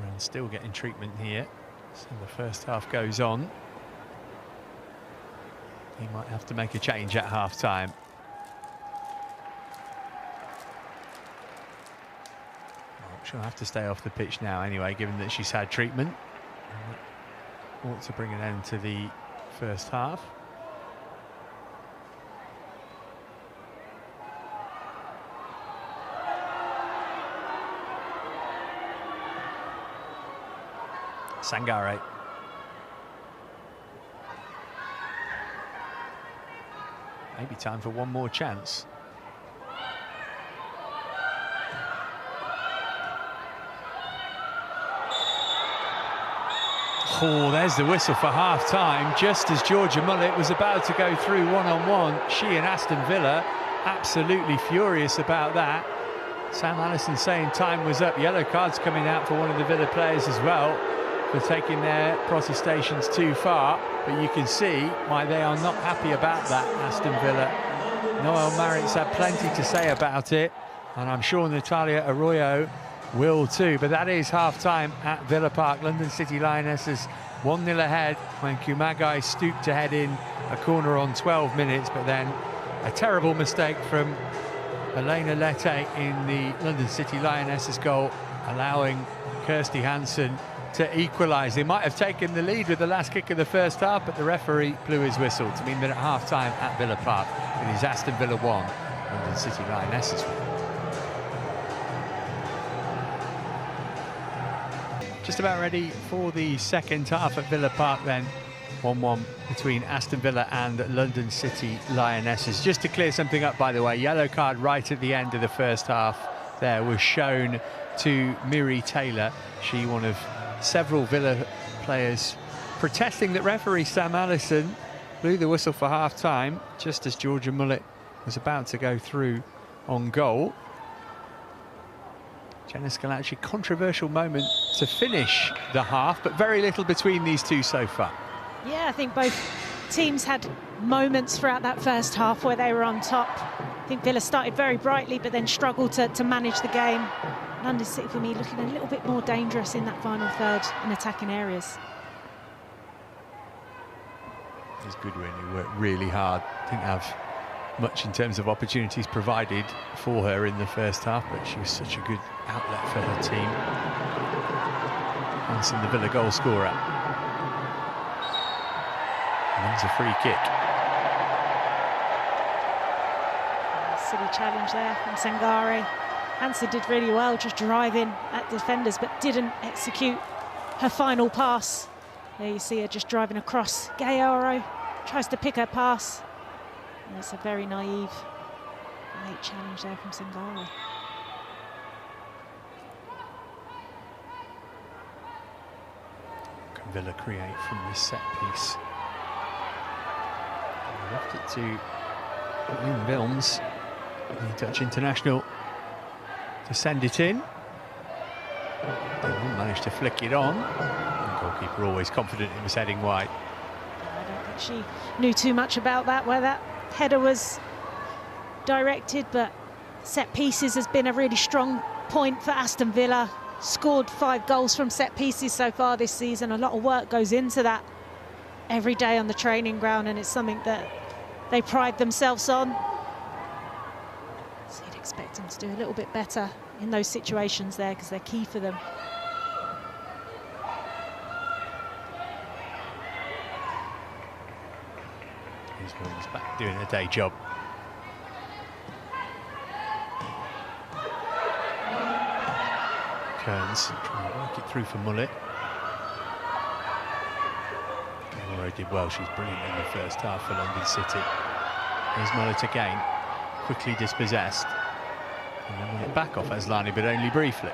And still getting treatment here. So the first half goes on. He might have to make a change at half-time. Well, she'll have to stay off the pitch now anyway, given that she's had treatment. Ought to bring an end to the first half. Sangare. Maybe time for one more chance. Oh, there's the whistle for half-time, just as Georgia Mullet was about to go through one-on-one. She and Aston Villa absolutely furious about that. Sam Allison saying time was up. Yellow cards coming out for one of the Villa players as well for taking their protestations too far. But you can see why they are not happy about that, Aston Villa. Noel Maritz had plenty to say about it, and I'm sure Natalia Arroyo will too. But that is half-time at Villa Park. London City Lionesses 1-0 ahead when Kumagai stooped to head in a corner on 12 minutes, but then a terrible mistake from Elena Lette in the London City Lionesses goal, allowing Kirsty Hansen to equalise. They might have taken the lead with the last kick of the first half, but the referee blew his whistle to mean that at half-time at Villa Park, it is Aston Villa 1, London City Lionesses 1. Just about ready for the second half at Villa Park then. 1-1 between Aston Villa and London City Lionesses. Just to clear something up, by the way, yellow card right at the end of the first half there was shown to Miri Taylor. She, one of several Villa players protesting that referee Sam Allison blew the whistle for half-time just as Georgia Mullet was about to go through on goal. Jenna Scalacci, controversial moment to finish the half, but very little between these two so far. Yeah, I think both teams had moments throughout that first half where they were on top. I think Villa started very brightly, but then struggled to manage the game. London City, for me, looking a little bit more dangerous in that final third in attacking areas. It's Goodwin who worked really hard. Didn't have much in terms of opportunities provided for her in the first half, but she was such a good outlet for her team. Hansen, the Villa goal scorer. Wins a free kick. Silly challenge there from Sangare. Hansen did really well, just driving at defenders, but didn't execute her final pass. There you see her just driving across. Gayoro tries to pick her pass. And it's a very naive late challenge there from Sangare. Can Villa create from this set piece? Left it to Lynn Wilms, the Dutch international, to send it in. They managed to flick it on. The goalkeeper always confident it was heading wide. I don't think she knew too much about that, where that header was directed, but set pieces has been a really strong point for Aston Villa. Scored 5 goals from set pieces so far this season. A lot of work goes into that every day on the training ground, and it's something that they pride themselves on. So you'd expect them to do a little bit better in those situations there, because they're key for them. He's back doing a day job. Kearns trying to work it through for Mullet. Gayoro did well, she was brilliant in the first half for London City. There's Mullet again, quickly dispossessed. And then went back off Aslani, but only briefly.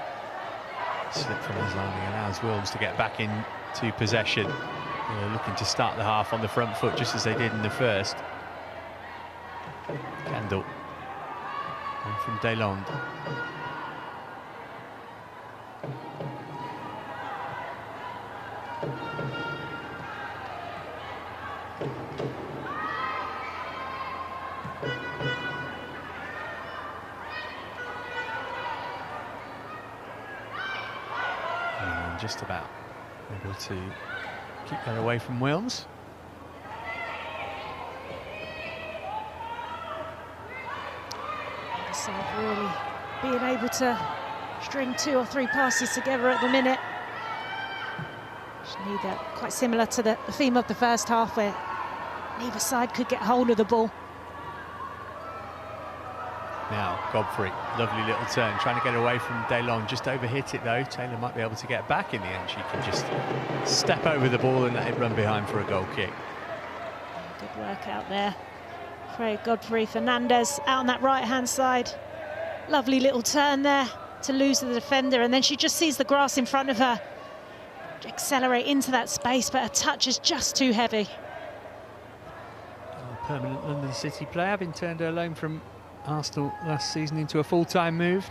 Slip from Aslani allows Wilms to get back into possession. They're looking to start the half on the front foot, just as they did in the first. Kendall. And from Delonde. And just about able to keep that away from Wilms. So really being able to string 2 or 3 passes together at the minute. Just need that, quite similar to the theme of the first half, where neither side could get hold of the ball. Now Godfrey, lovely little turn, trying to get away from Delonde, just overhit it though. Taylor might be able to get back in the end. She can just step over the ball and let it run behind for a goal kick. Good work out there Freya Godfrey Fernandez out on that right-hand side. Lovely little turn there to lose the defender, and then she just sees the grass in front of her. Accelerate into that space, but her touch is just too heavy. A permanent London City player, having turned her loan from Arsenal last season into a full-time move.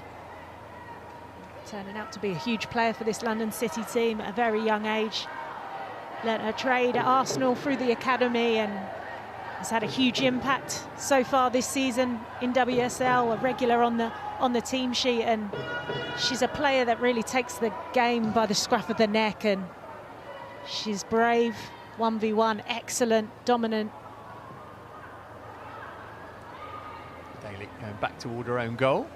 Turning out to be a huge player for this London City team at a very young age. Learnt her trade at Arsenal through the academy and has had a huge impact so far this season in WSL, a regular on the team sheet, and she's a player that really takes the game by the scruff of the neck, and she's brave, 1v1, excellent, dominant. Daly going back toward her own goal.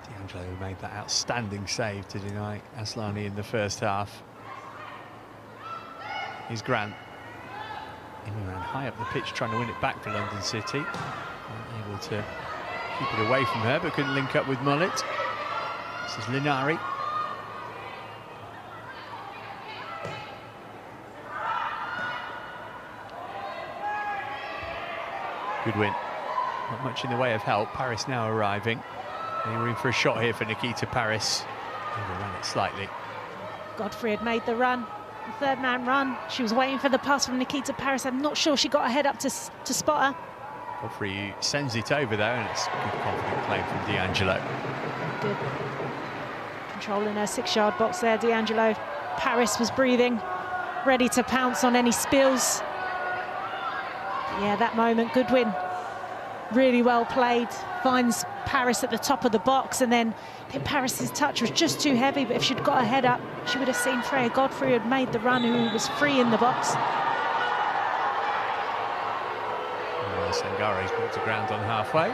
D'Angelo made that outstanding save to deny Aslani in the first half. Here's Grant. He ran high up the pitch trying to win it back for London City. Able to keep it away from her, but couldn't link up with Mullet. This is Linari. Good win. Not much in the way of help. Paris now arriving. They were in for a shot here for Nikita Paris. Overran it slightly. Godfrey had made the run, the third man run. She was waiting for the pass from Nikita Paris. I'm not sure she got her head up to spot her. Godfrey sends it over though, and it's a good confident play from D'Angelo. Good. Controlling her 6-yard box there, D'Angelo. Paris was breathing, ready to pounce on any spills. Yeah, that moment, Goodwin, really well played. Finds Paris at the top of the box, and then I think Paris's touch was just too heavy, but if she'd got her head up, she would have seen Freya Godfrey had made the run, who was free in the box. Sangare's brought to ground on halfway.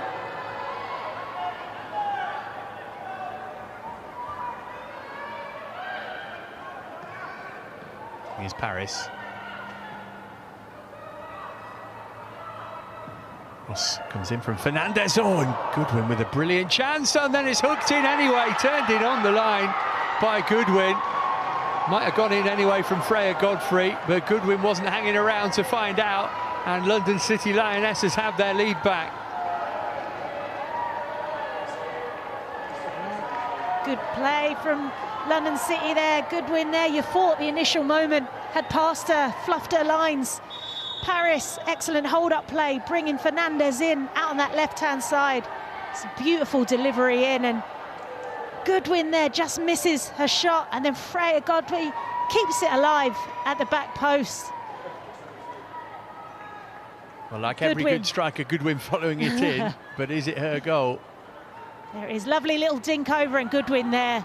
Here's Paris. Ross comes in from Fernandez. Oh, and Goodwin with a brilliant chance, and then it's hooked in anyway. Turned in on the line by Goodwin. Might have gone in anyway from Freya Godfrey, but Goodwin wasn't hanging around to find out. And London City Lionesses have their lead back. Good play from London City there. Goodwin there. You thought the initial moment had passed her, fluffed her lines. Paris, excellent hold-up play, bringing Fernandez in out on that left-hand side. It's a beautiful delivery in, and Goodwin there just misses her shot, and then Freya Godfrey keeps it alive at the back post. Well, like every good striker, Goodwin following it in, but is it her goal? There is lovely little dink over, and Goodwin there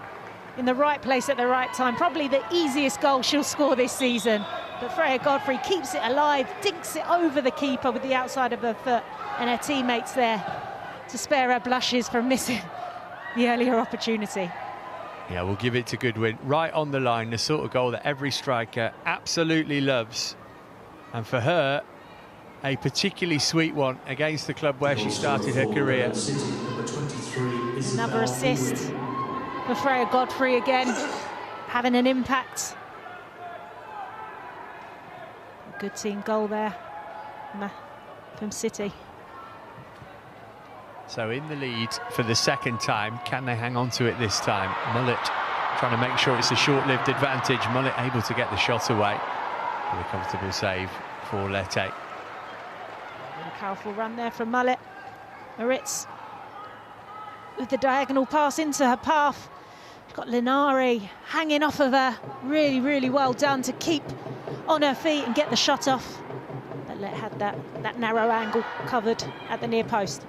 in the right place at the right time. Probably the easiest goal she'll score this season. But Freya Godfrey keeps it alive, dinks it over the keeper with the outside of her foot, and her teammates there to spare her blushes from missing the earlier opportunity. Yeah, we'll give it to Goodwin. Right on the line, the sort of goal that every striker absolutely loves. And for her, a particularly sweet one against the club where she started her career. Another assist for Freya Godfrey again, having an impact. A good team goal there from City. So in the lead for the second time, can they hang on to it this time? Mullet trying to make sure it's a short-lived advantage. Mullet able to get the shot away. With a comfortable save for Lete. Powerful run there from Mullet. Maritz with the diagonal pass into her path. She's got Linari hanging off of her. Really, really well done to keep on her feet and get the shot off. But Let had that narrow angle covered at the near post.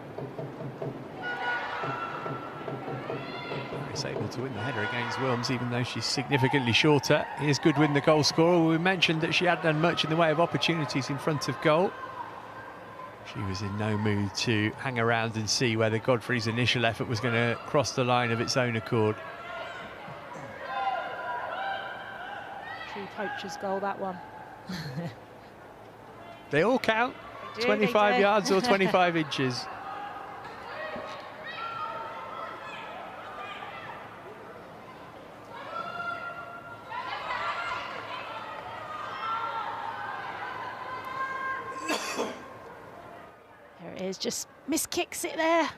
Paris able to win the header against Wilms, even though she's significantly shorter. Here's Goodwin, the goal scorer. We mentioned that she hadn't done much in the way of opportunities in front of goal. She was in no mood to hang around and see whether Godfrey's initial effort was going to cross the line of its own accord. True poacher's goal, that one. They all count. They do, 25 they do. yards or 25 inches. Is just miskicks it there.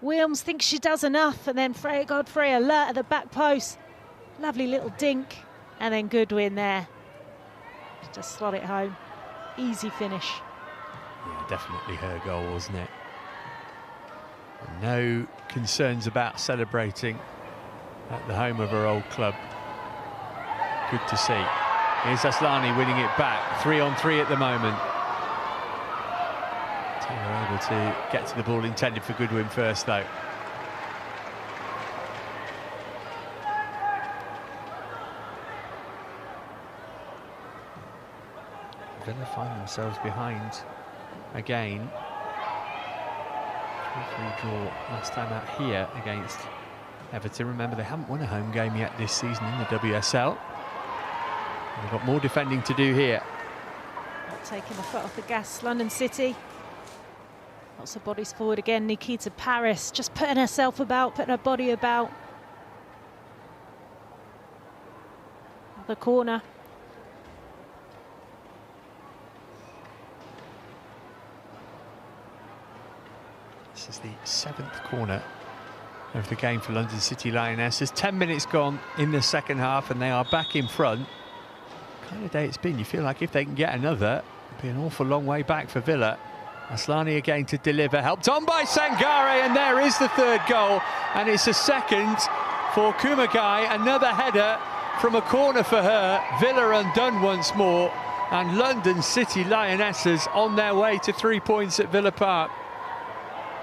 Wilms thinks she does enough, and then Freya Godfrey alert at the back post. Lovely little dink, and then Goodwin there. Just slot it home. Easy finish. Yeah, definitely her goal, wasn't it? No concerns about celebrating at the home of her old club. Good to see. Here's Aslani winning it back. 3-on-3 at the moment. So we're able to get to the ball intended for Goodwin first, though. Villa find themselves behind again. 3-3 draw last time out here against Everton. Remember, they haven't won a home game yet this season in the WSL. They've got more defending to do here. Not taking the foot off the gas, London City. Lots of bodies forward again. Nikita Paris just putting herself about, putting her body about. The corner. This is the 7th corner of the game for London City Lionesses. 10 minutes gone in the second half and they are back in front. Kind of day it's been. You feel like if they can get another, it'll be an awful long way back for Villa. Aslani again to deliver, helped on by Sangare, and there is the third goal, and it's a second for Kumagai. Another header from a corner for her. Villa undone once more, and London City Lionesses on their way to 3 points at Villa Park.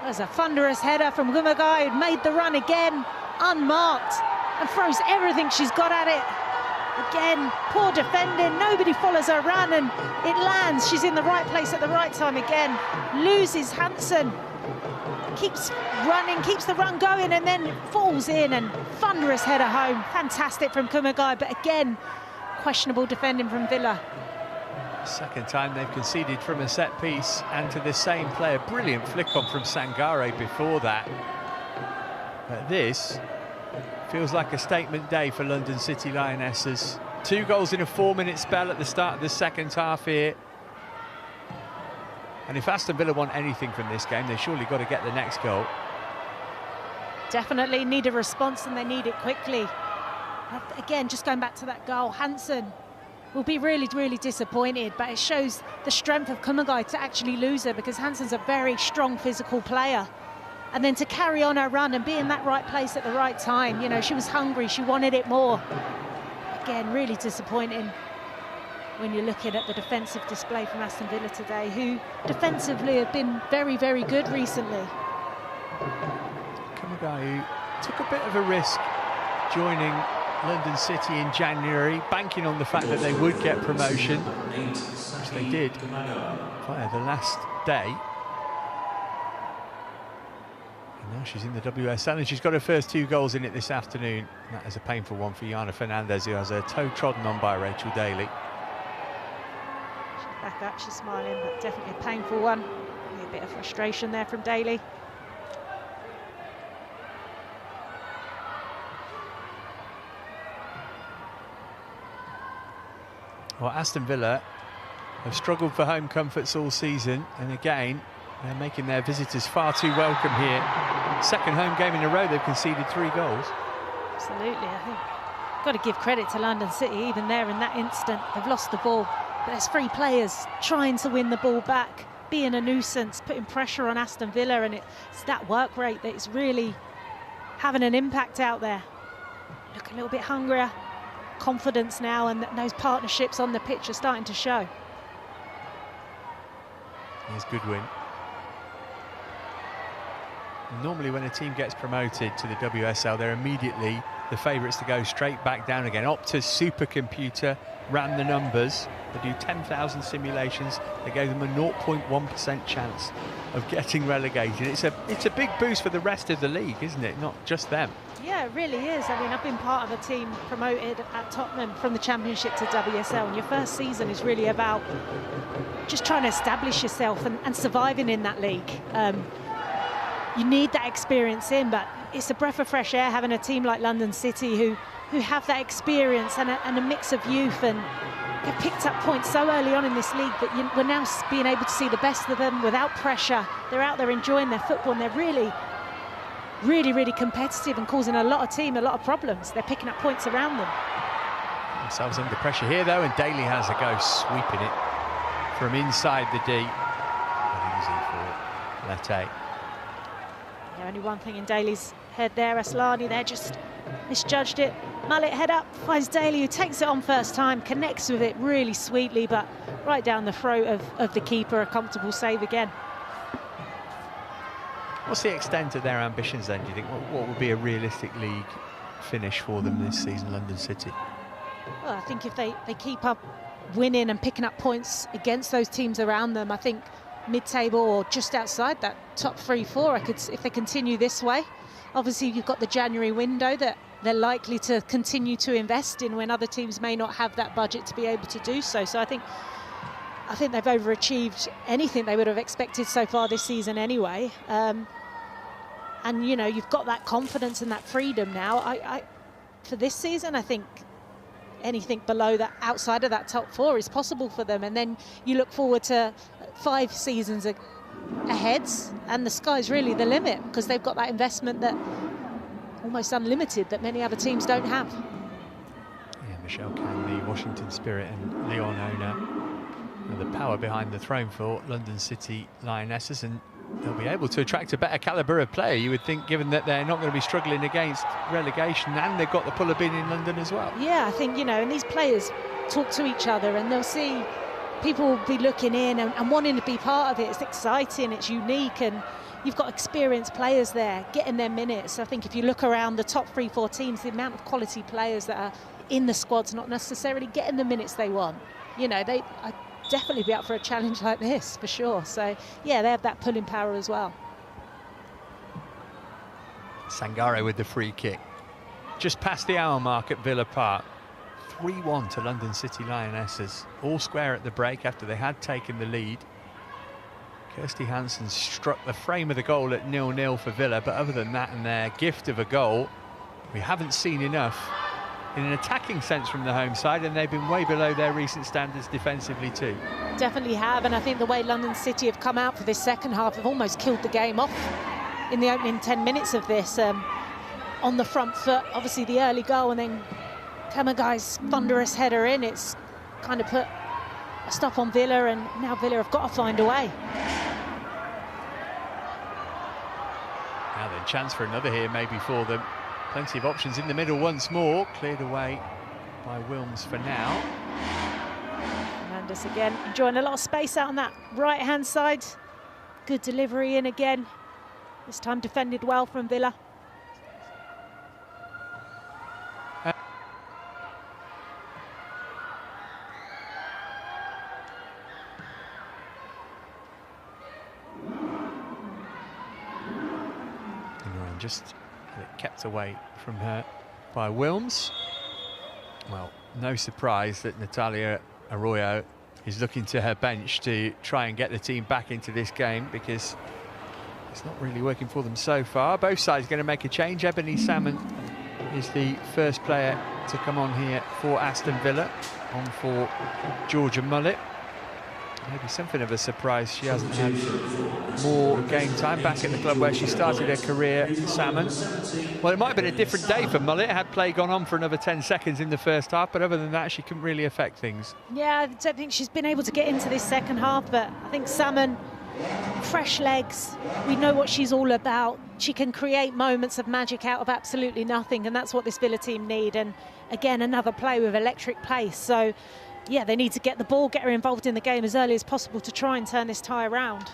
There's a thunderous header from Kumagai, who made the run again, unmarked, and throws everything she's got at it. Again, poor defending, nobody follows her run, and it lands. She's in the right place at the right time again. Loses Hansen, keeps running, keeps the run going, and then falls in, and thunderous header home. Fantastic from Kumagai, but again, questionable defending from Villa. Second time they've conceded from a set piece, and to the same player. Brilliant flick on from Sangare before that. But this feels like a statement day for London City Lionesses. 2 goals in a 4-minute spell at the start of the second half here. And if Aston Villa want anything from this game, they've surely got to get the next goal. Definitely need a response, and they need it quickly. Again, just going back to that goal, Hansen will be really, really disappointed, but it shows the strength of Kumagai to actually lose her, because Hansen's a very strong physical player. And then to carry on her run and be in that right place at the right time. You know, she was hungry, she wanted it more. Again, really disappointing when you're looking at the defensive display from Aston Villa today, who defensively have been very, very good recently. Kumagai, who took a bit of a risk joining London City in January, banking on the fact that they would get promotion, which they did via the last day. Now she's in the WSL, and she's got her first 2 goals in it this afternoon. That is a painful one for Yana Fernandez, who has her toe trodden on by Rachel Daly. She's back up, she's smiling, but definitely a painful one. Maybe a bit of frustration there from Daly. Well, Aston Villa have struggled for home comforts all season, and again, they're making their visitors far too welcome here. Second home game in a row, they've conceded 3 goals. Absolutely, I think. Got to give credit to London City, even there in that instant. They've lost the ball, but there's 3 players trying to win the ball back, being a nuisance, putting pressure on Aston Villa, and it's that work rate that is really having an impact out there. Look a little bit hungrier, confidence now, and those partnerships on the pitch are starting to show. Here's Goodwin. Normally when a team gets promoted to the WSL, they're immediately the favourites to go straight back down again. Opta's supercomputer ran the numbers. They do 10,000 simulations. They gave them a 0.1% chance of getting relegated. It's a big boost for the rest of the league, isn't it? Not just them. Yeah, it really is. I mean, I've been part of a team promoted at Tottenham from the Championship to WSL, and your first season is really about just trying to establish yourself and surviving in that league. you need that experience in, but it's a breath of fresh air having a team like London City who have that experience and a mix of youth, and they've picked up points so early on in this league that we're now being able to see the best of them without pressure. They're out there enjoying their football, and they're really competitive and causing a lot of problems. They're picking up points around them. Themselves under pressure here though, and Daly has a go sweeping it from inside the D. Easy for Lete. Yeah, only one thing in Daly's head there. Aslani there just misjudged it. Mullet head up, finds Daly, who takes it on first time, connects with it really sweetly, but right down the throat of the keeper. A comfortable save again. What's the extent of their ambitions then, do you think? What would be a realistic league finish for them this season, London City? Well, I think if they keep up winning and picking up points against those teams around them, I think mid-table or just outside that top 3-4, if they continue this way. Obviously, you've got the January window that they're likely to continue to invest in when other teams may not have that budget to be able to do so. So I think they've overachieved anything they would have expected so far this season anyway. And, you know, you've got that confidence and that freedom now. For this season, I think anything below that, outside of that top 4, is possible for them. And then you look forward to 5 seasons ahead, and the sky's really the limit, because they've got that investment that almost unlimited that many other teams don't have. Yeah, Michelle Can, the Washington Spirit and Lyon owner, and the power behind the throne for London City Lionesses, and they'll be able to attract a better calibre of player, you would think, given that they're not going to be struggling against relegation, and they've got the pull of being in London as well. Yeah, I think, you know, and these players talk to each other, and they'll see people will be looking in and wanting to be part of it. It's exciting, it's unique, and you've got experienced players there getting their minutes. I think if you look around the top 3-4 teams, the amount of quality players that are in the squad's not necessarily getting the minutes they want. You know, I'd definitely be up for a challenge like this, for sure. So, yeah, they have that pulling power as well. Sangare with the free kick. Just past the hour mark at Villa Park. 3-1 to London City Lionesses. All square at the break after they had taken the lead. Kirsty Hansen struck the frame of the goal at 0-0 for Villa, but other than that and their gift of a goal, we haven't seen enough in an attacking sense from the home side, and they've been way below their recent standards defensively too. Definitely have, and I think the way London City have come out for this second half have almost killed the game off in the opening 10 minutes of this. On the front foot, obviously the early goal, and then Kamagai's thunderous header in. It's kind of put a stop on Villa, and now Villa have got to find a way. Now then, chance for another here maybe for them. Plenty of options in the middle once more. Cleared away by Wilms for now. Hernandez again enjoying a lot of space out on that right-hand side. Good delivery in again. This time defended well from Villa. Just kept away from her by Wilms. Well, no surprise that Natalia Arroyo is looking to her bench to try and get the team back into this game, because it's not really working for them so far. Both sides going to make a change. Ebony Salmon is the first player to come on here for Aston Villa, on for Georgia Mullet. Maybe something of a surprise she hasn't had more game time back at the club where she started her career, Salmon. Well, it might have been a different day for Mullet. Had play gone on for another 10 seconds in the first half, but other than that, she couldn't really affect things. Yeah, I don't think she's been able to get into this second half, but I think Salmon, fresh legs, we know what she's all about. She can create moments of magic out of absolutely nothing, and that's what this Villa team need. And again, another play with electric pace. So, yeah, they need to get the ball, get her involved in the game as early as possible to try and turn this tie around.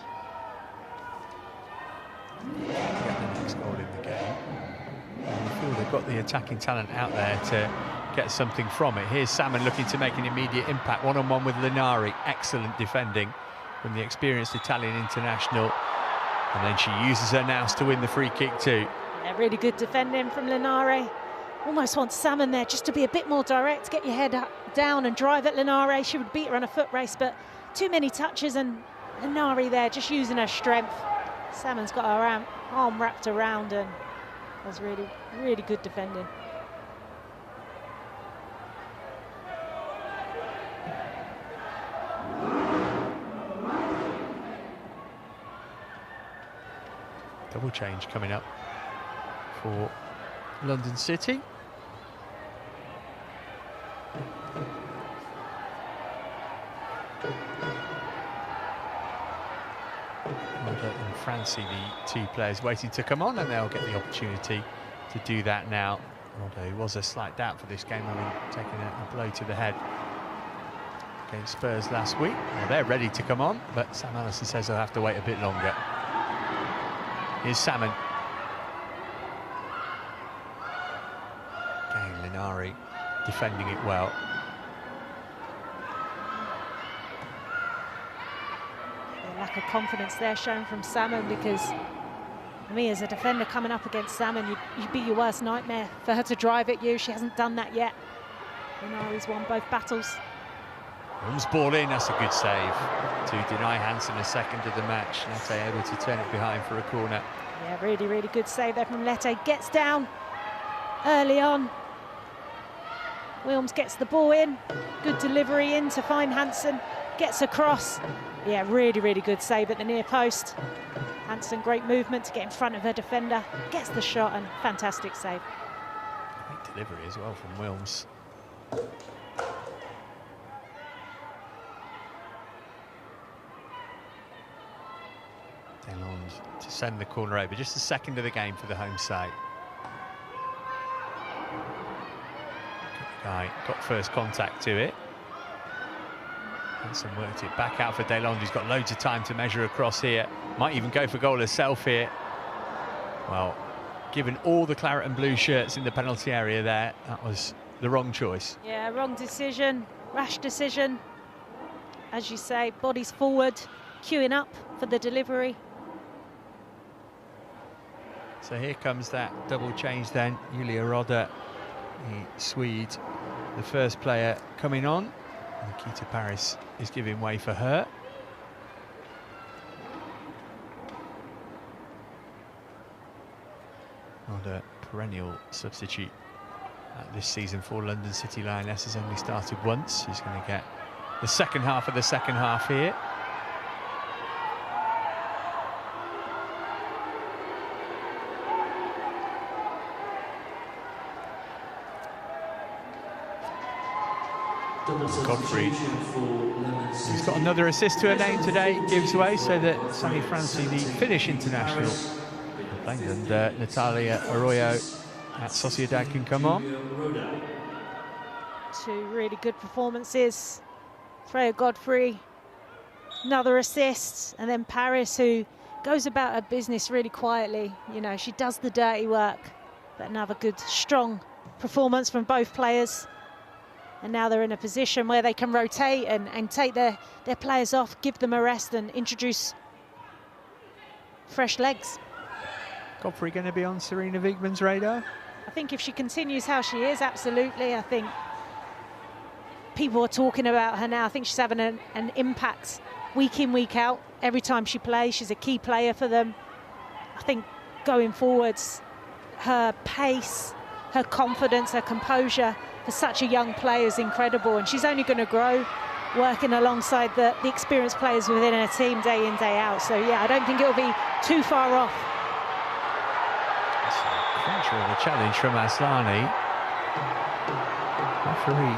Get the next goal in the game. And I feel they've got the attacking talent out there to get something from it. Here's Salmon looking to make an immediate impact. One-on-one with Linari. Excellent defending from the experienced Italian international. And then she uses her nous to win the free kick too. Yeah, really good defending from Linari. Almost wants Salmon there just to be a bit more direct, get your head up, down and drive at Linari. She would beat her on a foot race, but too many touches, and Linari there just using her strength. Salmon's got her arm wrapped around, and was really, really good defending. Double change coming up for London City. And Francie, the two players waiting to come on, and they'll get the opportunity to do that now. Although it was a slight doubt for this game, having taken a blow to the head against Spurs last week. Well, they're ready to come on, but Sam Allison says they'll have to wait a bit longer. Here's Salmon. Again, Linari defending it well. A lack of confidence there shown from Salmon, because for me as a defender coming up against Salmon, you'd be your worst nightmare for her to drive at you. She hasn't done that yet. Linari's won both battles. Holmes ball in, that's a good save to deny Hansen a second of the match. Lete able to turn it behind for a corner. Yeah, really, really good save there from Lete. Gets down early on. Wilms gets the ball in. Good delivery in to find Hansen. Gets across. Yeah, really, really good save at the near post. Hansen, great movement to get in front of her defender. Gets the shot, and fantastic save. Great delivery as well from Wilms. Delonge to send the corner over, just the second of the game for the home side. Guy got first contact to it. Hansen worked it back out for Delonge. He's got loads of time to measure across here. Might even go for goal herself here. Well, given all the claret and blue shirts in the penalty area there, that was the wrong choice. Yeah, wrong decision, rash decision. As you say, bodies forward, queuing up for the delivery. So here comes that double change then. Julia Rodder, the Swede, the first player coming on. Nikita Paris is giving way for her. Rodder, perennial substitute this season for London City Lionesses, has only started once. She's going to get the second half of the second half here. Godfrey, who's got another assist to her name today, gives way so that Sammy Francie, the Finnish international, and Natalia Arroyo at Sociedad can come on. Two really good performances. Freya Godfrey, another assist, and then Paris, who goes about her business really quietly. You know, she does the dirty work, but another good, strong performance from both players. And now they're in a position where they can rotate and take their players off, give them a rest and introduce fresh legs. Godfrey going to be on Serena Wigman's radar? I think if she continues how she is, absolutely. I think people are talking about her now. I think she's having an impact week in, week out. Every time she plays, she's a key player for them. I think going forwards, her pace, her confidence, her composure for such a young player is incredible, and she's only going to grow working alongside the experienced players within her team day in, day out. So yeah, I don't think it'll be too far off. That's a cruncher of a challenge from Aslani. Referee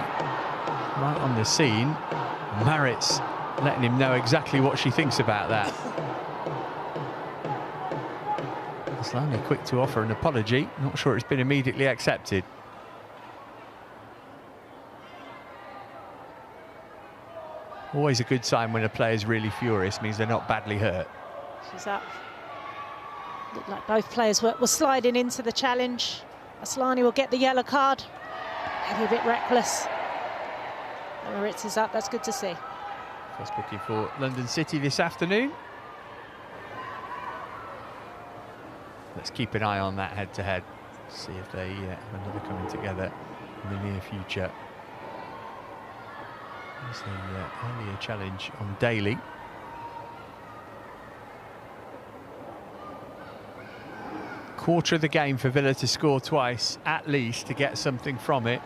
right on the scene. Maritz letting him know exactly what she thinks about that. Aslani quick to offer an apology. Not sure it's been immediately accepted. Always a good sign when a player's really furious, means they're not badly hurt. She's up. Looked like both players were sliding into the challenge. Aslani will get the yellow card. Maybe a bit reckless. And Maritz is up, that's good to see. First booking for London City this afternoon. Let's keep an eye on that head-to-head. See if they have another coming together in the near future. There's the earlier challenge on Daly. quarter of the game for Villa to score twice, at least, to get something from it.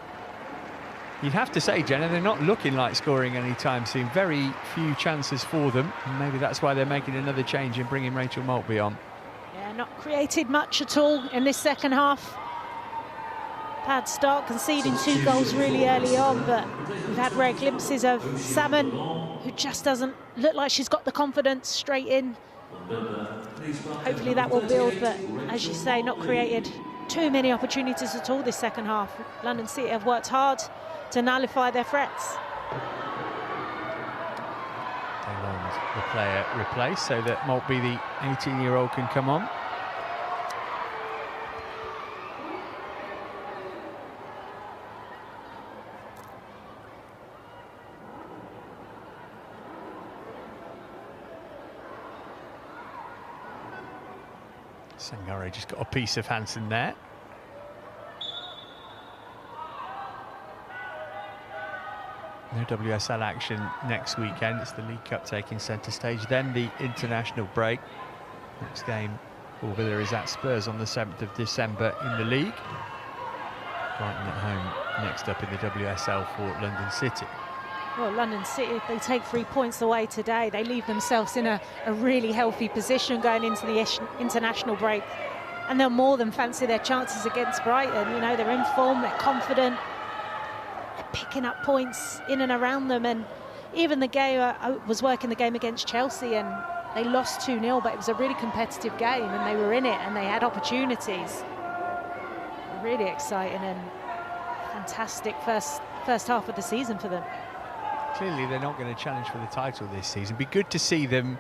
You'd have to say, Jenna, they're not looking like scoring anytime soon. Very few chances for them. And maybe that's why they're making another change and bringing Rachel Maltby on. Yeah, not created much at all in this second half. Bad start, conceding 2 goals really early on, but we've had rare glimpses of Salmon, who just doesn't look like she's got the confidence straight in. Hopefully that will build, but as you say, not created too many opportunities at all this second half. London City have worked hard to nullify their threats. Taylor's the player replaced so that Maltby, the 18-year-old, can come on. Sangare just got a piece of Hansen there. No WSL action next weekend. It's the League Cup taking centre stage, then the international break. Next game for Villa is at Spurs on the 7th of December in the league. Brighton at home next up in the WSL for London City. Well, London City, if they take 3 points away today, they leave themselves in a really healthy position going into the international break. And they'll more than fancy their chances against Brighton. You know, they're in form, they're confident. They're picking up points in and around them. And even the game, I was working the game against Chelsea and they lost 2-0, but it was a really competitive game and they were in it and they had opportunities. Really exciting and fantastic first half of the season for them. Clearly they're not going to challenge for the title this season. Be good to see them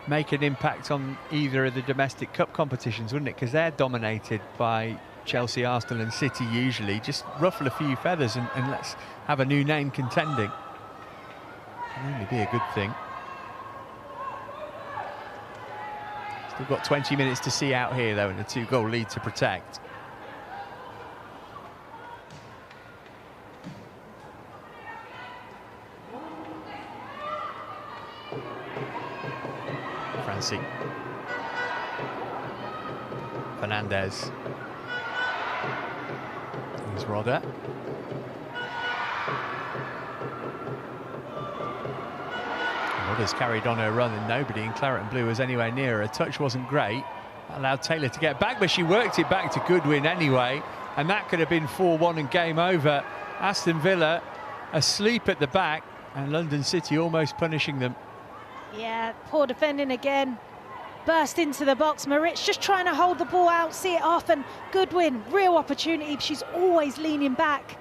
make an impact on either of the domestic cup competitions, wouldn't it? Because they're dominated by Chelsea, Arsenal and City usually. Just ruffle a few feathers and let's have a new name contending. Can only be a good thing. Still got 20 minutes to see out here though, and a 2-goal lead to protect. Francie. Fernandez. Here's Rodder. Rodder's carried on her run and nobody in claret and blue was anywhere near her. Her touch wasn't great. That allowed Taylor to get back, but she worked it back to Goodwin anyway. And that could have been 4-1 and game over. Aston Villa asleep at the back and London City almost punishing them. Yeah, poor defending again. Burst into the box. Maritz just trying to hold the ball out, see it off, and Goodwin, real opportunity. She's always leaning back.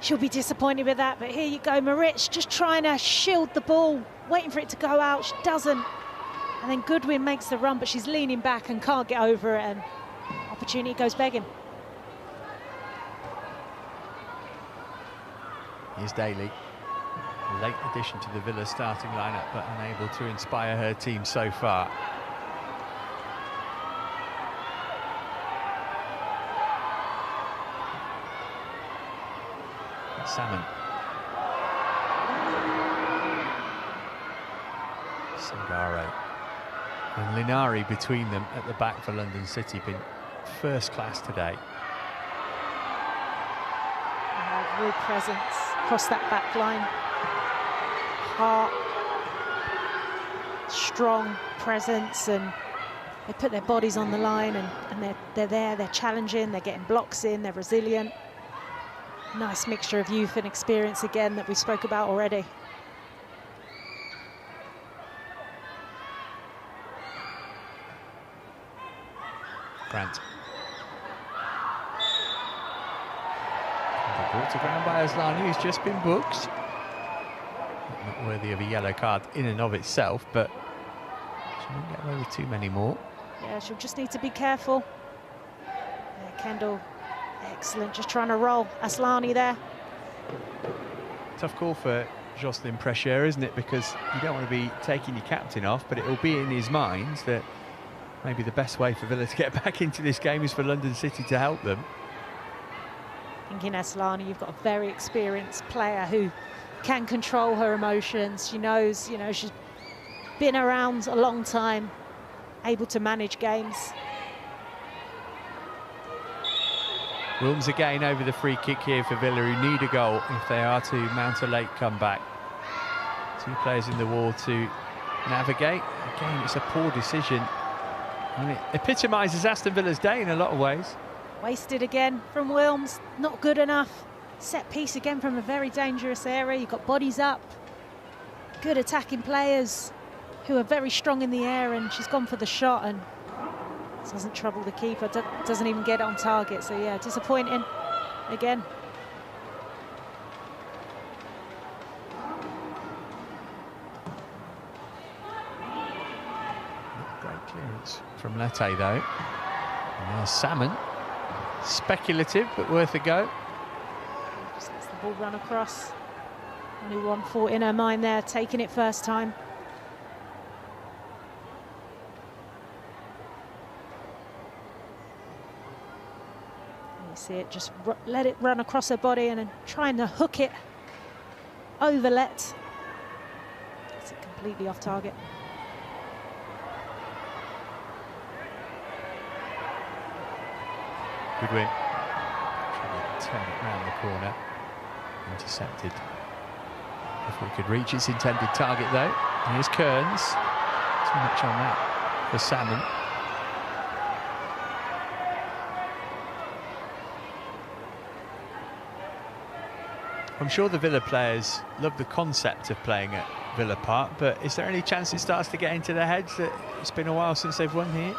She'll be disappointed with that, but here you go. Maritz just trying to shield the ball, waiting for it to go out. She doesn't. And then Goodwin makes the run, but she's leaning back and can't get over it, and opportunity goes begging. Here's Daly. Late addition to the Villa starting lineup, but unable to inspire her team so far. Salmon. Sangare. And Linari between them at the back for London City, been first class today. Real presence across that back line. Heart, strong presence, and they put their bodies on the line and they're there, they're challenging, they're getting blocks in, they're resilient. Nice mixture of youth and experience again that we spoke about already. Grant. Brought to ground by Aslan, who's just been booked. Not worthy of a yellow card in and of itself, but she won't get away with too many more. Yeah, she'll just need to be careful. Yeah, Kendall, excellent, just trying to roll. Aslani there. Tough call for Jocelyn Precier, isn't it? Because you don't want to be taking your captain off, but it will be in his mind that maybe the best way for Villa to get back into this game is for London City to help them. Thinking Aslani, you've got a very experienced player who can control her emotions. She knows, you know, she's been around a long time, able to manage games. Wilms again over the free kick here for Villa, who need a goal if they are to mount a late comeback. 2 players in the wall to navigate. Again, it's a poor decision. And it epitomises Aston Villa's day in a lot of ways. Wasted again from Wilms, not good enough. Set piece again from a very dangerous area. You've got bodies up, good attacking players who are very strong in the air, and she's gone for the shot and doesn't trouble the keeper, doesn't even get it on target. So yeah, disappointing again. Great clearance from Lete though. And there's Salmon. Speculative, but worth a go. Just lets the ball run across. Only one thought in her mind there, taking it first time. You see it, just let it run across her body and then trying to hook it over Let. It's completely off target. Goodwin trying to turn it round the corner. Intercepted before he could reach its intended target though. And here's Kearns. Too much on that for Salmon. I'm sure the Villa players love the concept of playing at Villa Park, but is there any chance it starts to get into their heads that it's been a while since they've won here?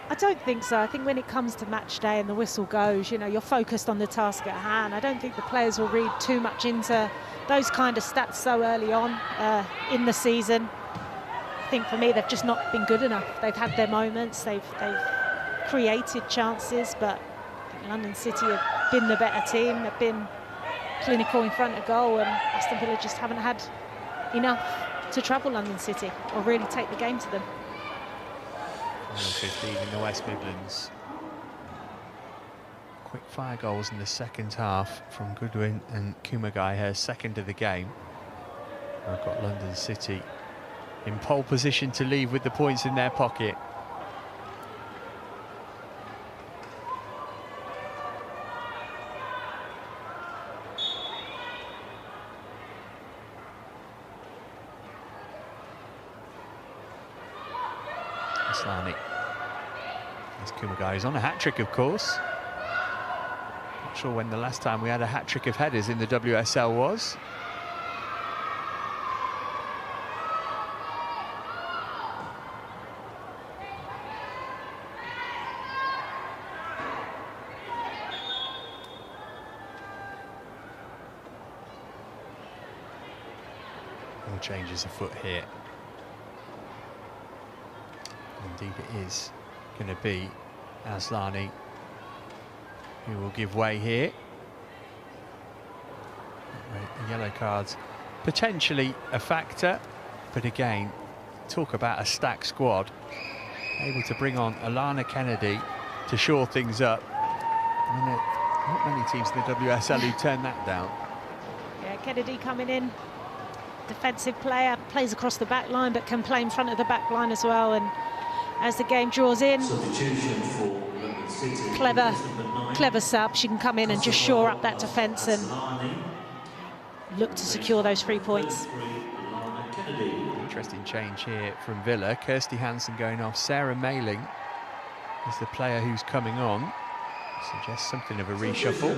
I don't think so. I think when it comes to match day and the whistle goes, you know, you're focused on the task at hand. I don't think the players will read too much into those kind of stats so early on in the season. I think for me, they've just not been good enough. They've had their moments, they've created chances, but I think London City have been the better team. They've been clinical in front of goal, and Aston Villa just haven't had enough to trouble London City or really take the game to them. 15 in the West Midlands. Quick fire goals in the second half from Goodwin and Kumagai, her second of the game. I've got London City in pole position to leave with the points in their pocket. Aslani. As Kumagai is on a hat-trick, of course. Not sure when the last time we had a hat-trick of headers in the WSL was. More changes afoot here. Indeed it is going to be Aslani who will give way here. The yellow cards potentially a factor, but again, talk about a stacked squad. Able to bring on Alana Kennedy to shore things up. I mean, not many teams in the WSL who turn that down. Yeah, Kennedy coming in, defensive player, plays across the back line, but can play in front of the back line as well. And as the game draws in, clever sub. She can come in and just shore up that defence and look to secure those 3 points. Interesting change here from Villa. Kirsty Hansen going off. Sarah Mailing is the player who's coming on. Suggests something of a reshuffle.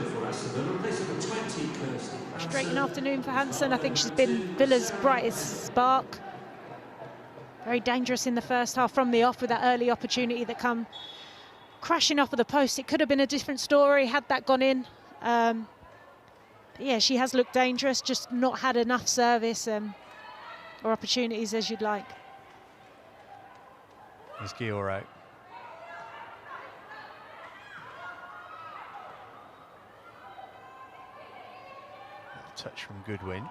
Frustrating afternoon for Hansen. I think she's been Villa's brightest spark. Very dangerous in the first half from the off with that early opportunity that come crashing off of the post. It could have been a different story had that gone in. Yeah, she has looked dangerous, just not had enough service or opportunities as you'd like. There's Gioro. Touch from Goodwin.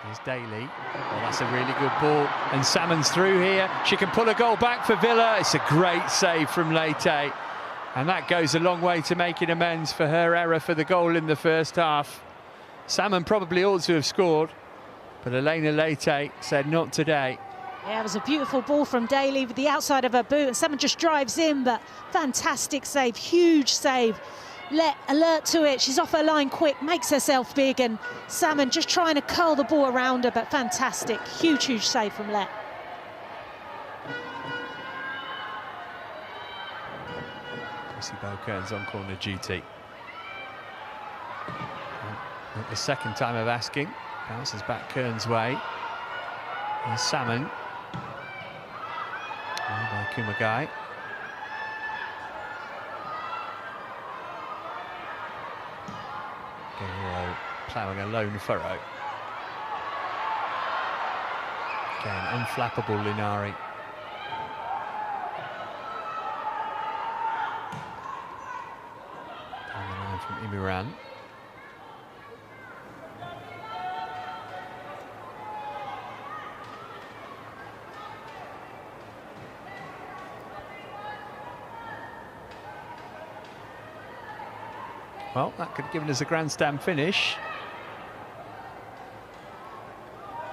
Here's Daly. Oh, that's a really good ball. And Salmon's through here. She can pull a goal back for Villa. It's a great save from Lete. And that goes a long way to making amends for her error for the goal in the first half. Salmon probably ought to have scored, but Elena Lete said not today. Yeah, it was a beautiful ball from Daly with the outside of her boot, and someone just drives in, but fantastic save, huge save. Alert to it, she's off her line quick, makes herself big, and Salmon just trying to curl the ball around her, but fantastic, huge save from Let. Bell Kearns on corner duty. Not the second time of asking, bounces back Kearns' way. And Salmon. By Kumagai. Guerrero ploughing a lone furrow. Again, unflappable Linari. Down the line from Imiran. Well, that could have given us a grandstand finish.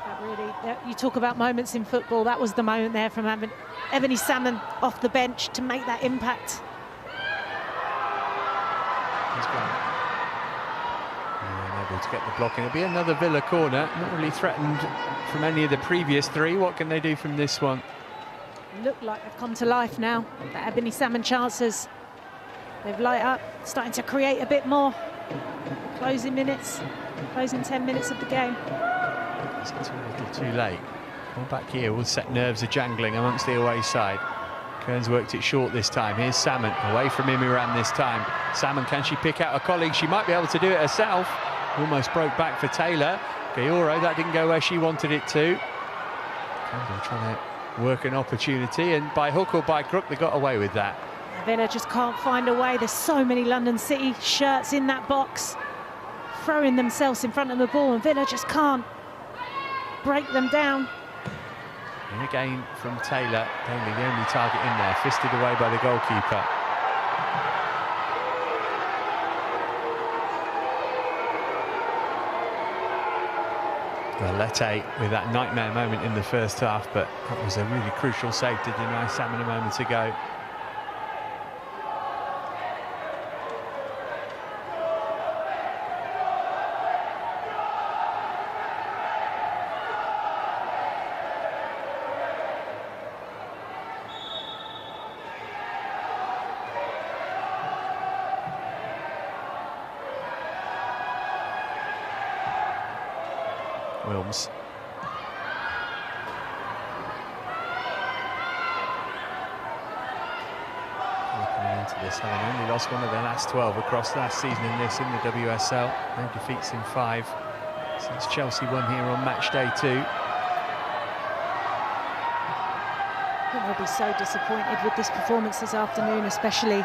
That really, you talk about moments in football, that was the moment there from Ebony Salmon off the bench to make that impact. Unable to get the block, and it'll be another Villa corner. Not really threatened from any of the previous three. What can they do from this one? Look like they've come to life now. The Ebony Salmon chances. They've light up, starting to create a bit more. Closing 10 minutes of the game. It's too little too late. All back here will set nerves a-jangling amongst the away side. Kearns worked it short this time. Here's Salmon, away from Imiran this time. Salmon, can she pick out a colleague? She might be able to do it herself. Almost broke back for Taylor. Guerrero, that didn't go where she wanted it to. Campbell trying to work an opportunity, and by hook or by crook, they got away with that. Villa just can't find a way. There's so many London City shirts in that box, throwing themselves in front of the ball, and Villa just can't break them down. And again from Taylor, only the only target in there, fisted away by the goalkeeper. Lete with that nightmare moment in the first half, but that was a really crucial save to deny Salmon a moment ago. Wilms. Looking into this, having only lost one of their last 12 across last season in the WSL. No defeats in 5 since Chelsea won here on match day 2. I think they'll be so disappointed with this performance this afternoon, especially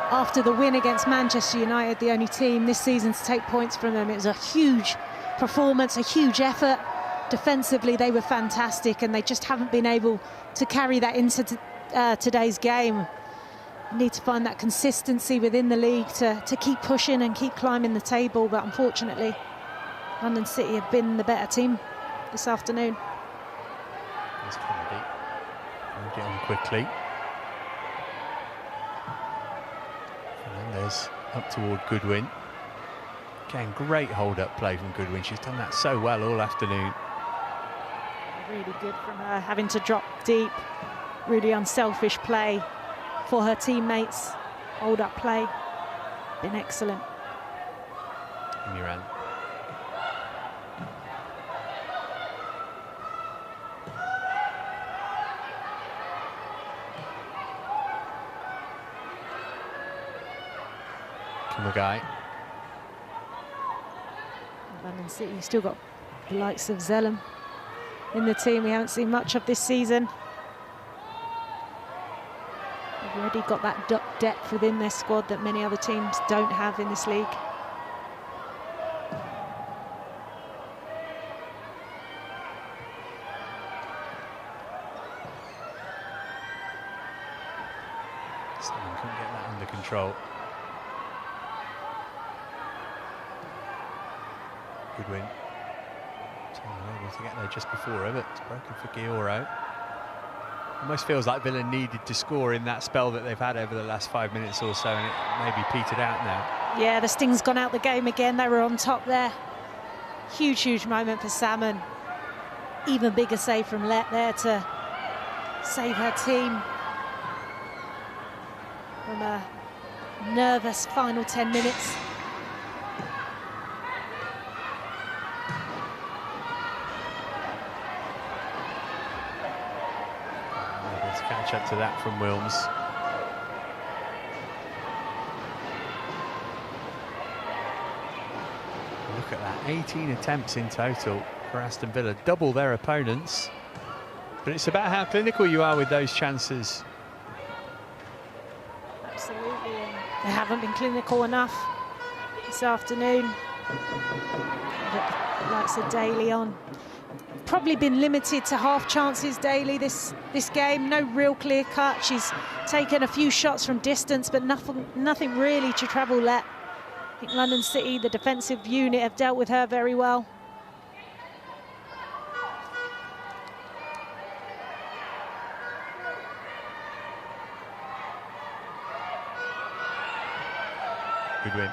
after the win against Manchester United, the only team this season to take points from them. It was a huge performance, a huge effort. Defensively, they were fantastic, and they just haven't been able to carry that into today's game. Need to find that consistency within the league to keep pushing and keep climbing the table, but unfortunately, London City have been the better team this afternoon. There's Kennedy. Moved it on quickly. Fernandez up toward Goodwin. Again, great hold-up play from Goodwin. She's done that so well all afternoon. Really good from her, having to drop deep. Really unselfish play for her teammates. Hold-up play. Been excellent. Miran. Kumagai. London City still got the likes of Zellum in the team. We haven't seen much of this season. They've already got that depth within their squad that many other teams don't have in this league. Someone couldn't get that under control. Goodwin. Taylor able to get there just before her, but it's broken for Guerrero. Almost feels like Villa needed to score in that spell that they've had over the last 5 minutes or so, and it maybe petered out now. Yeah, the sting's gone out the game again. They were on top there. Huge, huge moment for Salmon. Even bigger save from Let there to save her team from a nervous final 10 minutes. Let's catch up to that from Wilms. Look at that, 18 attempts in total for Aston Villa, double their opponents. But it's about how clinical you are with those chances. Absolutely, and they haven't been clinical enough this afternoon. Like said, Daly on. Probably been limited to half chances, Daly, this game. No real clear cut. She's taken a few shots from distance, but nothing really to treble Let. I think London City, the defensive unit, have dealt with her very well. Good win.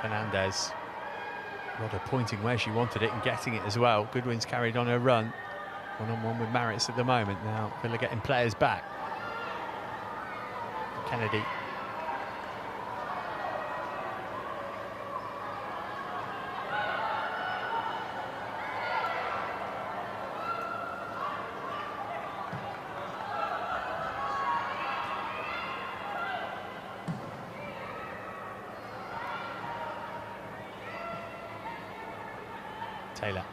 Fernandez. Rodder pointing where she wanted it and getting it as well. Goodwin's carried on her run. One-on-one with Maritz at the moment. Now Villa getting players back. Kennedy. Taylor.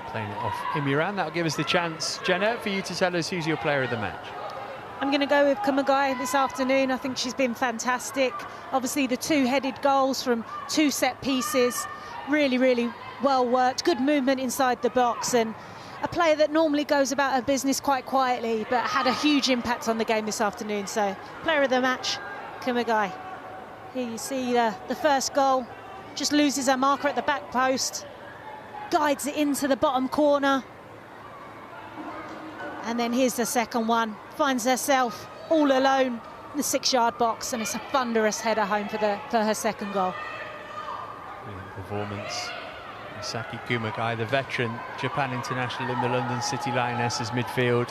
Playing it off Imiran. That'll give us the chance, Jenna, for you to tell us who's your player of the match. I'm going to go with Kumagai this afternoon. I think she's been fantastic. Obviously, the two-headed goals from two set pieces. Really, really well worked. Good movement inside the box, and a player that normally goes about her business quite quietly, but had a huge impact on the game this afternoon. So, player of the match, Kumagai. Here you see the first goal. Just loses her marker at the back post. Guides it into the bottom corner. And then here's the second one. Finds herself all alone in the 6-yard box, and it's a thunderous header home for her second goal. Brilliant performance. Misaki Kumagai, the veteran Japan international in the London City Lionesses midfield.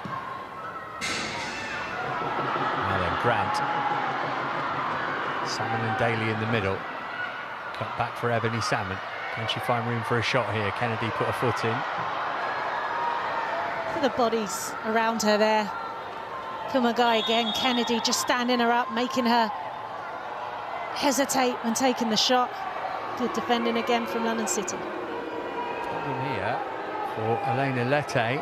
Now then, Grant. Salmon and Daly in the middle. Cut back for Ebony Salmon. Can she find room for a shot here? Kennedy put a foot in. The bodies around her there. Kumagai again. Kennedy just standing her up, making her hesitate when taking the shot. Good defending again from London City. In here for Elena Lete.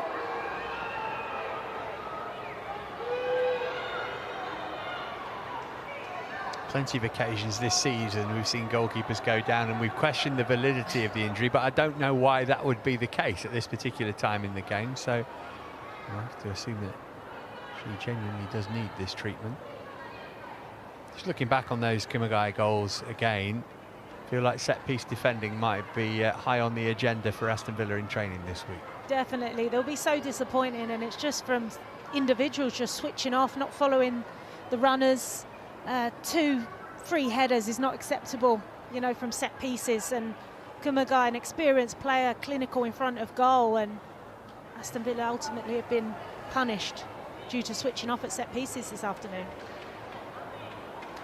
Plenty of occasions this season we've seen goalkeepers go down, and we've questioned the validity of the injury, but I don't know why that would be the case at this particular time in the game, so I have to assume that she genuinely does need this treatment. Just looking back on those Kumagai goals again, I feel like set-piece defending might be high on the agenda for Aston Villa in training this week. Definitely, they'll be so disappointing, and it's just from individuals just switching off, not following the runners. 2 free headers is not acceptable, you know, from set pieces. And Kumagai, an experienced player, clinical in front of goal, and Aston Villa ultimately have been punished due to switching off at set pieces this afternoon.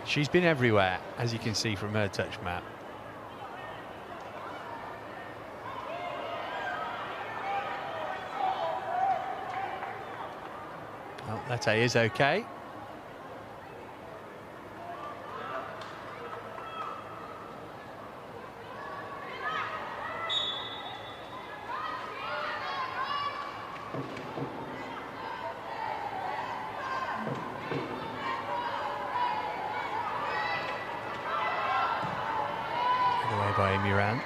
She's been everywhere, as you can see from her touch map. Well, Lete is okay. Away by Imiran.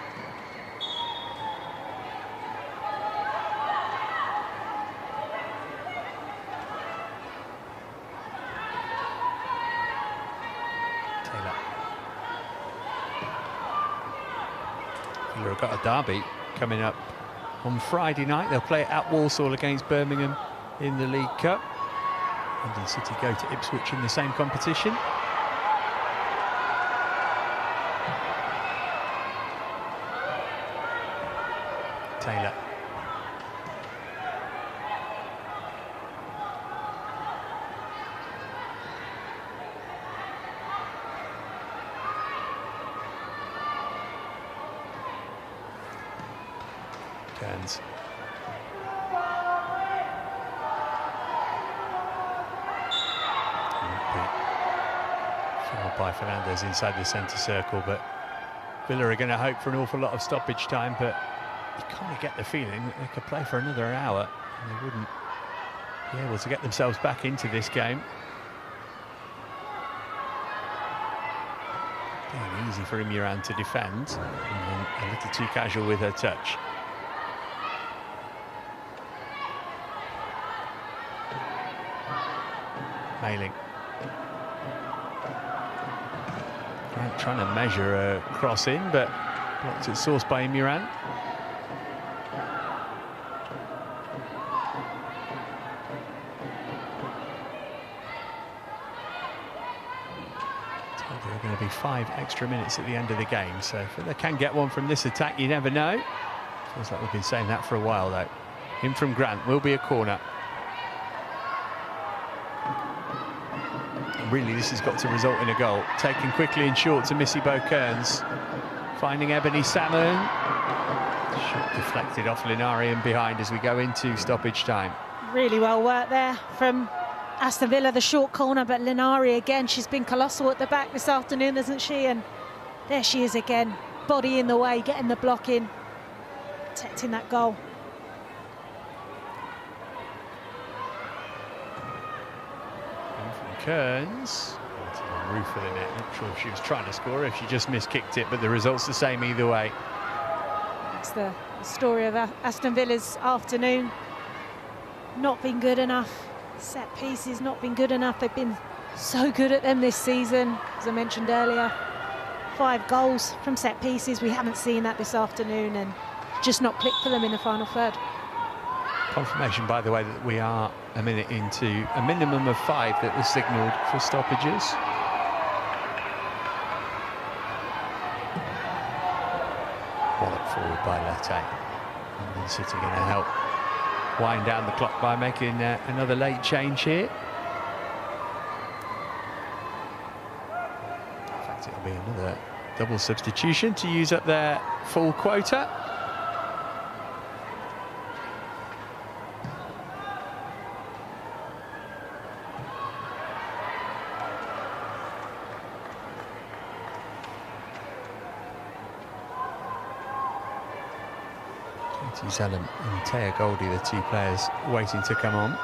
Villa have got a derby coming up on Friday night. They'll play at Walsall against Birmingham in the League Cup. London City go to Ipswich in the same competition. Taylor. Kearns. Fouled by Fernandez inside the centre circle, but Villa are going to hope for an awful lot of stoppage time, but you kind of get the feeling that they could play for another hour and they wouldn't be able to get themselves back into this game. Getting easy for Imran to defend, and a little too casual with her touch. Mailing. Grant trying to measure a cross in, but blocked at source by Imran. There are going to be 5 extra minutes at the end of the game, so if they can get one from this attack, you never know. Feels like we've been saying that for a while, though. In from Grant, will be a corner. And really, this has got to result in a goal. Taken quickly and short to Missy Kearns. Finding Ebony Salmon. Shot deflected off Linari and behind as we go into stoppage time. Really well worked there from Aston Villa, the short corner, but Linari again, she's been colossal at the back this afternoon, hasn't she? And there she is again, body in the way, getting the block in, protecting that goal. And from Kearns to the roof of the net. Not sure if she was trying to score or if she just miskicked it, but the result's the same either way. That's the story of Aston Villa's afternoon. Not been good enough. Set pieces not been good enough. They've been so good at them this season, as I mentioned earlier. 5 goals from set pieces. We haven't seen that this afternoon, and just not clicked for them in the final third. Confirmation, by the way, that we are a minute into a minimum of 5 that was signalled for stoppages. Wallop forward by Lete. And City going to help wind down the clock by making another late change here. In fact, it'll be another double substitution to use up their full quota. Zellum and Taya Goldie, the 2 players waiting to come on.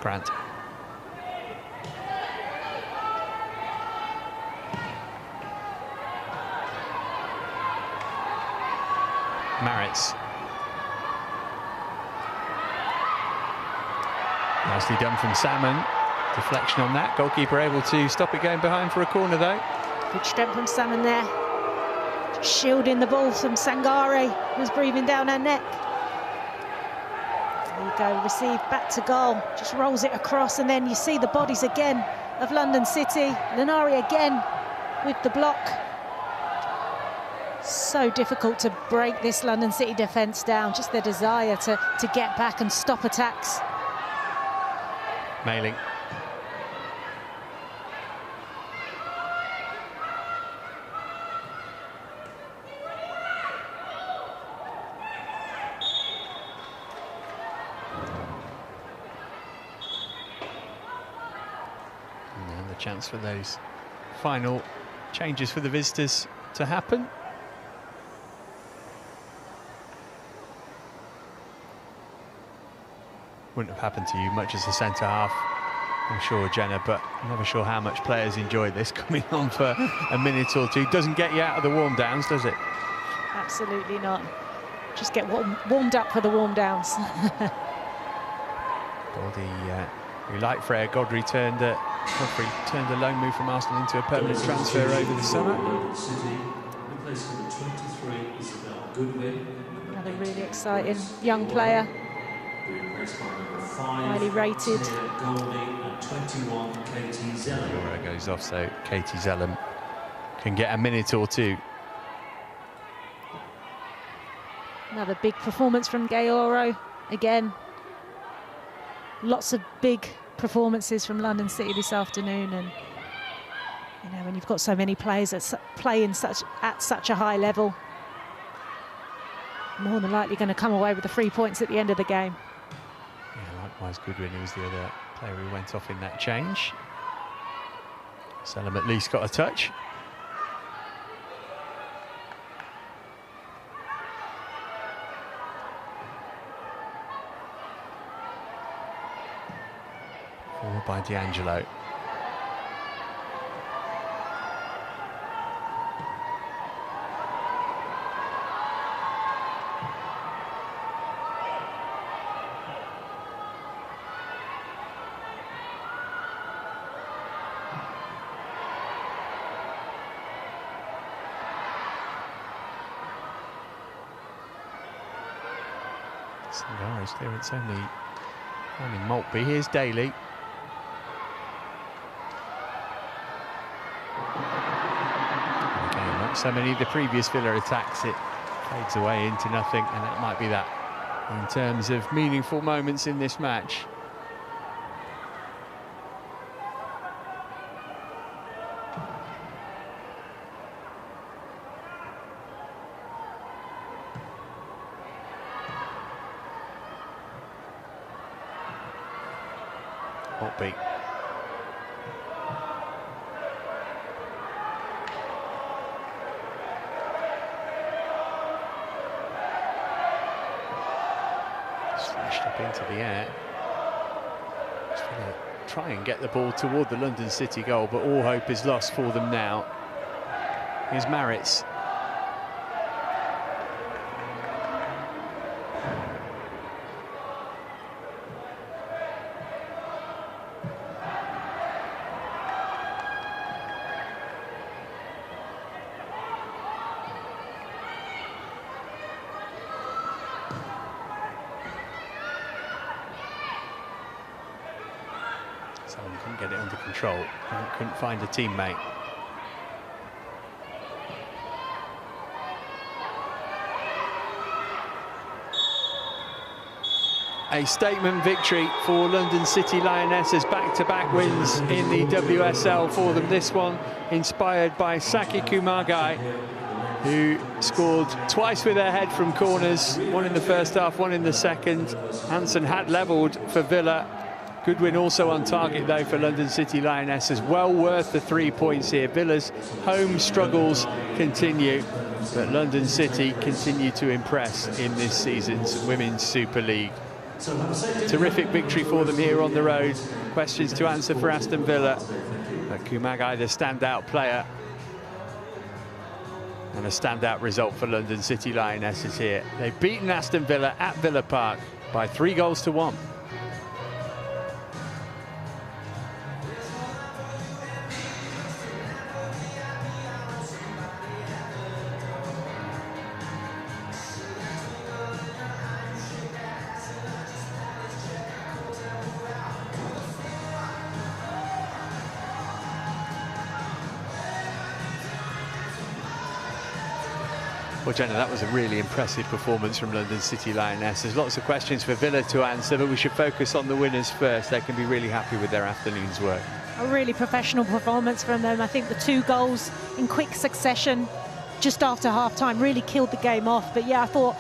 Grant. Maritz. Nicely done from Salmon. Deflection on that. Goalkeeper able to stop it going behind for a corner, though. Good strength from Salmon there. Just shielding the ball from Sangare, who's breathing down her neck. There you go, received back to goal. Just rolls it across, and then you see the bodies again of London City. Linari again with the block. So difficult to break this London City defence down. Just their desire to get back and stop attacks. Mailing. And the chance for those final changes for the visitors to happen. Wouldn't have happened to you much as a centre-half, I'm sure, Jenna, but I'm never sure how much players enjoy this coming on for a minute or two. Doesn't get you out of the warm-downs, does it? Absolutely not. Just get warmed up for the warm-downs. Goldie We like Freya Godfrey turned a loan move from Arsenal into a permanent transfer over the summer. Another really exciting young player. Highly rated. Laura goes off, so Katie Zellum can get a minute or two. Another big performance from Gaoro. Again, lots of big performances from London City this afternoon, and you know, when you've got so many players that play at such a high level, more than likely going to come away with the 3 points at the end of the game. Yeah, likewise Goodwin, who was the other player who went off in that change. Zellum at least got a touch. Forward by D'Angelo. Sangara's clearance only Maltby. Here's Daly. Again, not so many of the previous Villa attacks. It fades away into nothing, and that might be that in terms of meaningful moments in this match. Maltby. Slashed up into the air. Just gonna try and get the ball toward the London City goal, but all hope is lost for them now. Here's Maritz. Someone couldn't get it under control, couldn't find a teammate. A statement victory for London City Lionesses, back-to-back wins in the WSL for them. This one inspired by Saki Kumagai, who scored twice with her head from corners, one in the first half, one in the second. Hansen had levelled for Villa. Goodwin also on target, though, for London City Lionesses. Well worth the 3 points here. Villa's home struggles continue, but London City continue to impress in this season's Women's Super League. Terrific victory for them here on the road. Questions to answer for Aston Villa, but Kumagai the standout player, and a standout result for London City Lionesses here. They've beaten Aston Villa at Villa Park by 3-1. Well, Jenna, that was a really impressive performance from London City Lionesses. There's lots of questions for Villa to answer, but we should focus on the winners first. They can be really happy with their afternoon's work. A really professional performance from them. I think the 2 goals in quick succession just after half-time really killed the game off. But yeah, I thought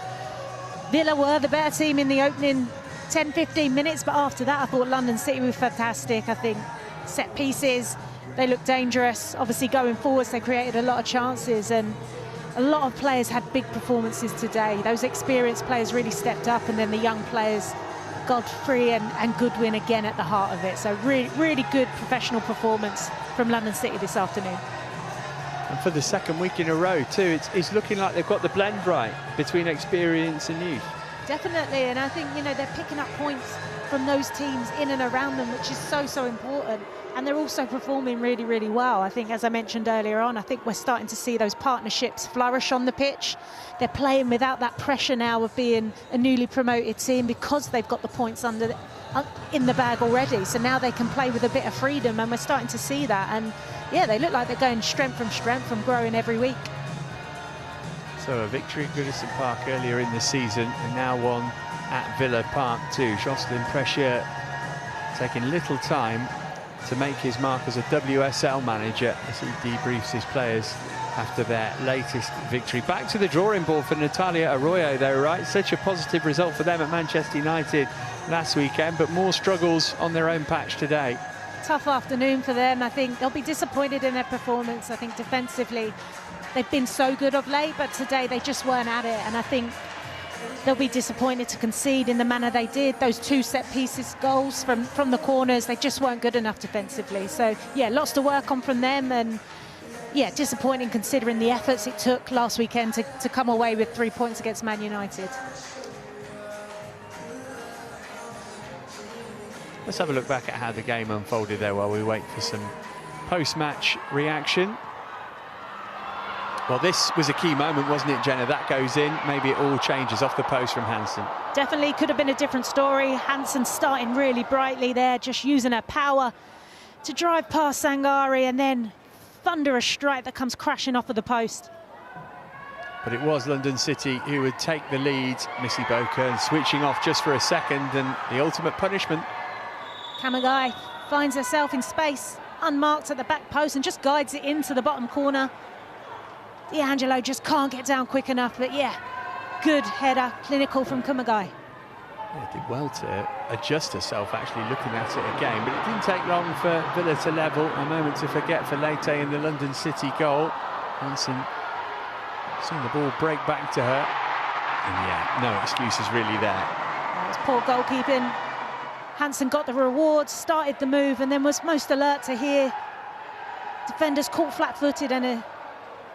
Villa were the better team in the opening 10-15 minutes, but after that I thought London City were fantastic. I think set pieces, they looked dangerous. Obviously going forwards, they created a lot of chances, and a lot of players had big performances today. Those experienced players really stepped up, and then the young players, Godfrey and Goodwin again at the heart of it. So really, really good professional performance from London City this afternoon. And for the second week in a row too, it's looking like they've got the blend right between experience and youth. Definitely, and I think, you know, they're picking up points from those teams in and around them, which is so important. And they're also performing really, really well. I think, as I mentioned earlier on, I think we're starting to see those partnerships flourish on the pitch. They're playing without that pressure now of being a newly promoted team because they've got the points in the bag already. So now they can play with a bit of freedom, and we're starting to see that. And yeah, they look like they're going strength from growing every week. So a victory at Goodison Park earlier in the season, and now one at Villa Park too. Jocelyn Pressure taking little time to make his mark as a WSL manager as he debriefs his players after their latest victory. Back to the drawing board for Natalia Arroyo though, right? Such a positive result for them at Manchester United last weekend, but more struggles on their own patch today. Tough afternoon for them. I think they'll be disappointed in their performance. I think defensively they've been so good of late, but today they just weren't at it, and I think they'll be disappointed to concede in the manner they did. Those two set pieces goals from the corners, they just weren't good enough defensively. So yeah, lots to work on from them, and yeah, disappointing considering the efforts it took last weekend to come away with 3 points against Man United. Let's have a look back at how the game unfolded there while we wait for some post-match reaction. Well, this was a key moment, wasn't it, Jenna? That goes in, maybe it all changes off the post from Hansen. Definitely could have been a different story. Hansen starting really brightly there, just using her power to drive past Sangari, and then thunderous strike that comes crashing off of the post. But it was London City who would take the lead. Missy Boker switching off just for a second, and the ultimate punishment. Kamagai finds herself in space, unmarked at the back post, and just guides it into the bottom corner. D'Angelo just can't get down quick enough, but yeah, good header, clinical from Kamagai. Yeah, did well to adjust herself, actually looking at it again, but it didn't take long for Villa to level. A moment to forget for Leite in the London City goal. Hansen seeing the ball break back to her, and yeah, no excuses really there. It's poor goalkeeping. Hansen got the reward, started the move, and then was most alert to hear defenders caught flat-footed, and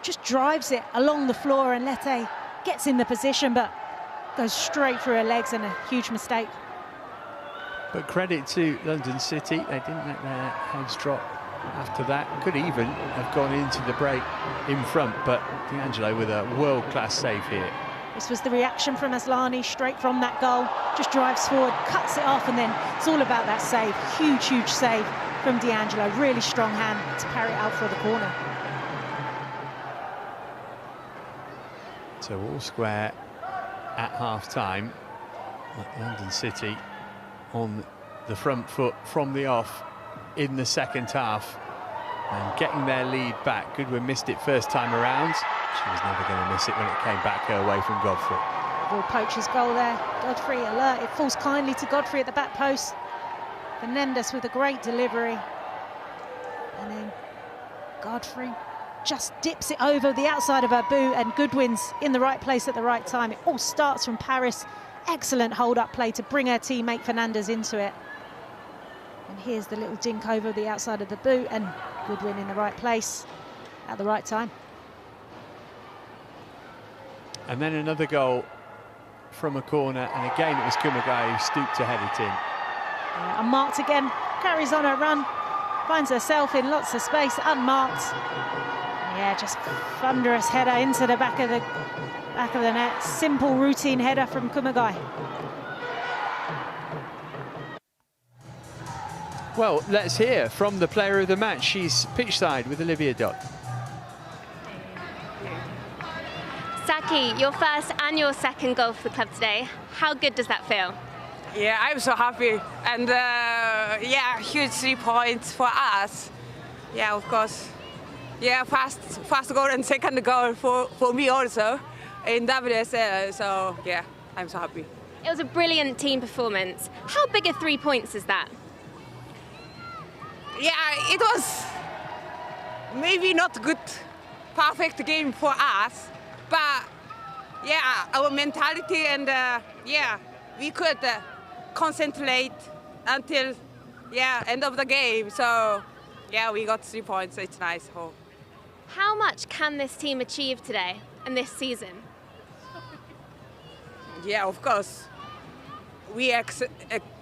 just drives it along the floor, and Lete gets in the position but goes straight through her legs, and a huge mistake. But credit to London City, they didn't let their heads drop after that. Could even have gone into the break in front, but D'Angelo with a world-class save here. This was the reaction from Aslani straight from that goal. Just drives forward, cuts it off, and then it's all about that save. Huge save from D'Angelo. Really strong hand to carry it out for the corner. So all square at half-time. London City on the front foot from the off in the second half and getting their lead back. Goodwin missed it first time around. She was never going to miss it when it came back her way from Godfrey. Ball poacher's goal there. Godfrey alert. It falls kindly to Godfrey at the back post. Fernandez with a great delivery. And then Godfrey just dips it over the outside of her boot, and Goodwin's in the right place at the right time. It all starts from Paris. Excellent hold-up play to bring her teammate Fernandez into it. And here's the little dink over the outside of the boot, and Goodwin in the right place at the right time. And then another goal from a corner, and again it was Kumagai who stooped to head it in. Yeah, unmarked again, carries on her run, finds herself in lots of space, unmarked. Yeah, just thunderous header into the back of the net. Simple routine header from Kumagai. Well, let's hear from the player of the match. She's pitchside with Olivia Dodd. Saki, your first and your second goal for the club today. How good does that feel? Yeah, I'm so happy, and yeah, huge 3 points for us. Yeah, of course. Yeah, first goal and second goal for me also in WSL. So yeah, I'm so happy. It was a brilliant team performance. How big are 3 points is that? Yeah, it was maybe not good, perfect game for us, but yeah, our mentality and yeah, we could concentrate until end of the game. So yeah, we got 3 points. So it's nice. How much can this team achieve today and this season? Yeah, of course. we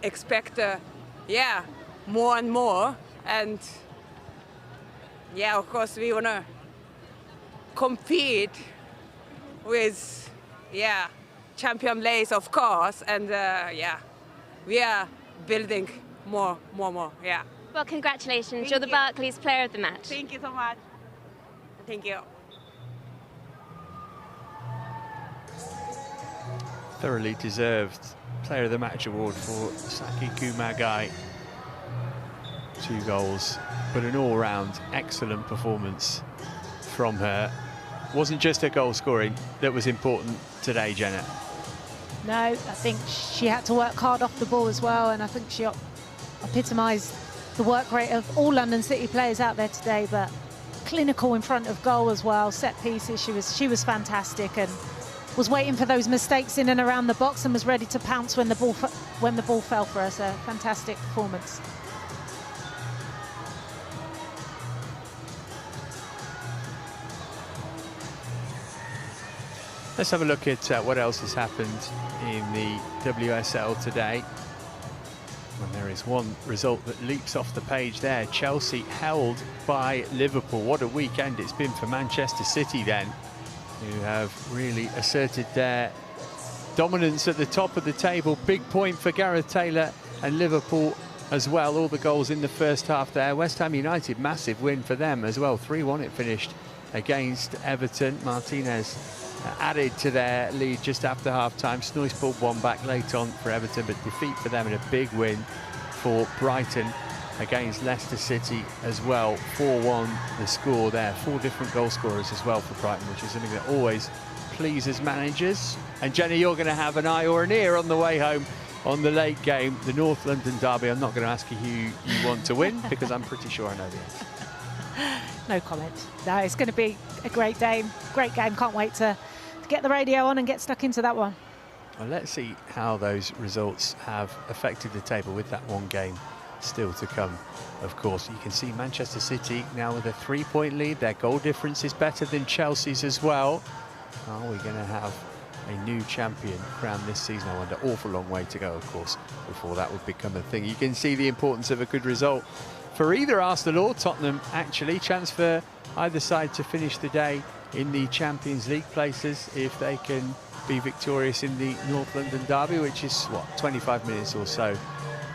expect, yeah, more and more. And yeah, of course, we want to compete with, yeah, champion Lace, of course. And yeah, we are building more, yeah. Well, congratulations. Thank You're the you. Barclays Player of the Match. Thank you so much. Thank you. Thoroughly deserved Player of the Match award for Saki Kumagai. 2 goals, but an all-round excellent performance from her. Wasn't just her goal scoring that was important today, Jenna. No, I think she had to work hard off the ball as well, and I think she epitomised the work rate of all London City players out there today, but clinical in front of goal as well, set pieces, she was fantastic and was waiting for those mistakes in and around the box and was ready to pounce when the ball fell for us. A fantastic performance. Let's have a look at what else has happened in the WSL today. And there is one result that leaps off the page there. Chelsea held by Liverpool. What a weekend it's been for Manchester City then, who have really asserted their dominance at the top of the table. Big point for Gareth Taylor and Liverpool as well. All the goals in the first half there. West Ham United, massive win for them as well. 3-1 it finished against Everton. Martinez added to their lead just after half-time. Snoyce pulled one back late on for Everton, but defeat for them and a big win for Brighton against Leicester City as well. 4-1 the score there. 4 different goal scorers as well for Brighton, which is something that always pleases managers. And Jenny, you're going to have an eye or an ear on the way home on the late game, the North London derby. I'm not going to ask you who you want to win because I'm pretty sure I know the answer. No comment. No, it's going to be a great game. Great game. Can't wait to get the radio on and get stuck into that one. Well, let's see how those results have affected the table with that one game still to come. Of course, you can see Manchester City now with a 3-point lead. Their goal difference is better than Chelsea's as well. Are we going to have a new champion crowned this season? I wonder. Awful long way to go, of course, before that would become a thing. You can see the importance of a good result for either Arsenal or Tottenham, actually. Chance for either side to finish the day in the Champions League places if they can be victorious in the North London derby, which is, what, 25 minutes or so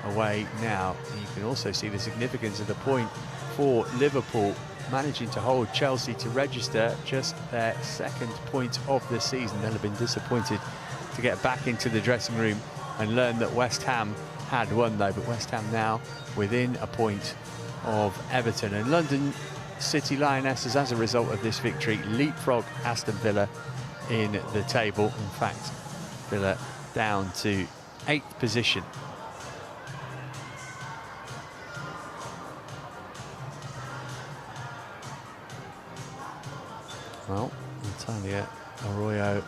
away now. And you can also see the significance of the point for Liverpool, managing to hold Chelsea to register just their 2nd point of the season. They'll have been disappointed to get back into the dressing room and learn that West Ham had won, though. But West Ham now within a point of Everton. And London City Lionesses, as a result of this victory, leapfrog Aston Villa in the table. In fact, Villa down to 8th position. Well, Natalia Arroyo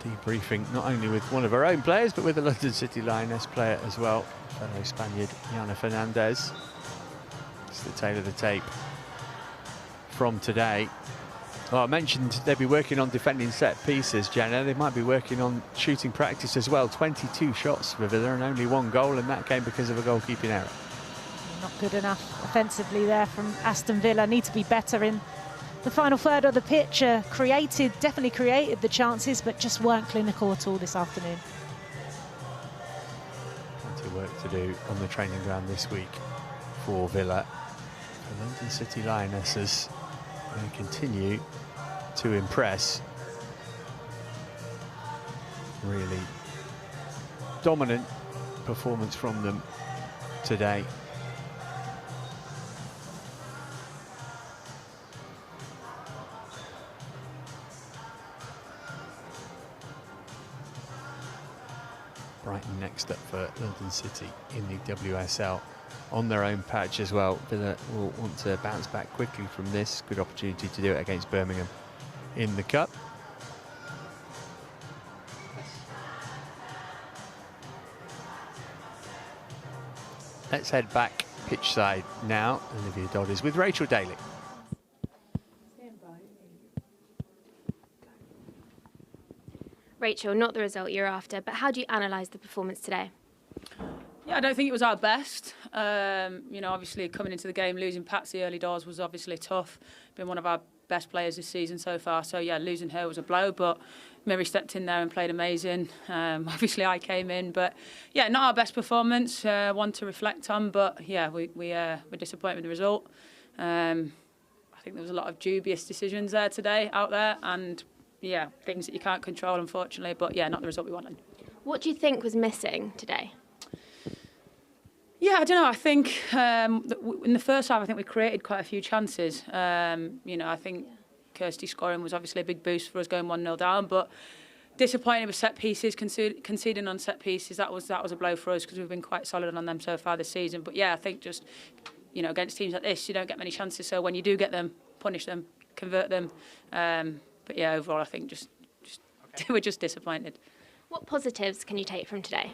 debriefing not only with one of her own players, but with the London City Lioness player as well, fellow Spaniard Yana Fernandez. It's the tail of the tape from today. Well, I mentioned they'd be working on defending set pieces, Jenna. They might be working on shooting practice as well. 22 shots for Villa and only 1 goal, and that came because of a goalkeeping error. Not good enough offensively there from Aston Villa. Need to be better in the final third of the pitch. Definitely created the chances, but just weren't clinical at all this afternoon. Plenty of work to do on the training ground this week for Villa. The London City Lionesses going to continue to impress. Really dominant performance from them today. Brighton next up for London City in the WSL on their own patch as well. Villa will want to bounce back quickly from this. Good opportunity to do it against Birmingham in the Cup. Let's head back pitch side now. Olivia Dodd is with Rachel Daly. Rachel, not the result you're after, but how do you analyse the performance today? Yeah, I don't think it was our best. You know, obviously coming into the game, losing Patsy early doors was obviously tough. Been one of our best players this season so far. So yeah, losing her was a blow, but Miri stepped in there and played amazing. Obviously I came in, but yeah, not our best performance. One to reflect on, but yeah, we're disappointed with the result. I think there was a lot of dubious decisions there today, out there, and yeah, things that you can't control, unfortunately. But yeah, not the result we wanted. What do you think was missing today? Yeah, I don't know. I think in the first half, I think we created quite a few chances. You know, I think Kirsty scoring was obviously a big boost for us going 1-0 down, but disappointed with set pieces, conceding on set pieces. That was a blow for us because we've been quite solid on them so far this season. But yeah, I think just, you know, against teams like this, you don't get many chances. So when you do get them, punish them, convert them. But yeah, overall, I think just we're just disappointed. What positives can you take from today?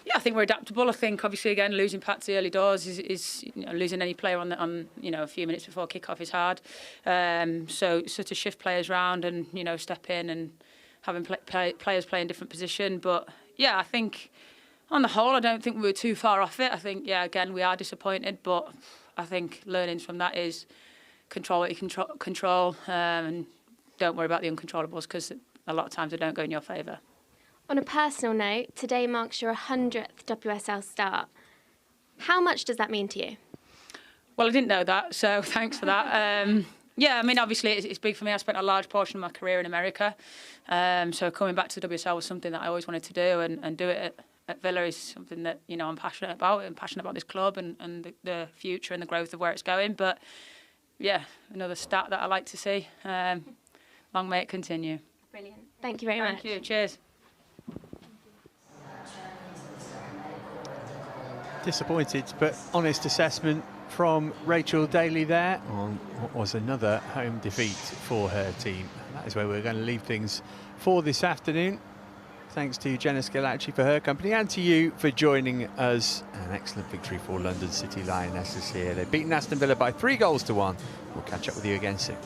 Yeah, I think we're adaptable. I think obviously again losing Patsy early doors is you know, losing any player on you know a few minutes before kick-off is hard. So to shift players around and you know step in and having players play in different position. But yeah, I think on the whole I don't think we were too far off it. I think yeah again we are disappointed, but I think learnings from that is control what you can control and don't worry about the uncontrollables because a lot of times they don't go in your favour. On a personal note, today marks your 100th WSL start. How much does that mean to you? Well, I didn't know that, so thanks for that. Yeah, I mean, obviously it's big for me. I spent a large portion of my career in America. So coming back to the WSL was something that I always wanted to do, and do it at Villa is something that, you know, I'm passionate about. I'm passionate about this club and the future and the growth of where it's going. But yeah, another stat that I like to see. Long may it continue. Brilliant. Thank you very much. Thank you. Cheers. Disappointed, but honest assessment from Rachel Daly there on what was another home defeat for her team. That is where we're going to leave things for this afternoon. Thanks to Jenna Scalacci for her company and to you for joining us. An excellent victory for London City Lionesses here. They've beaten Aston Villa by 3-1. We'll catch up with you again soon.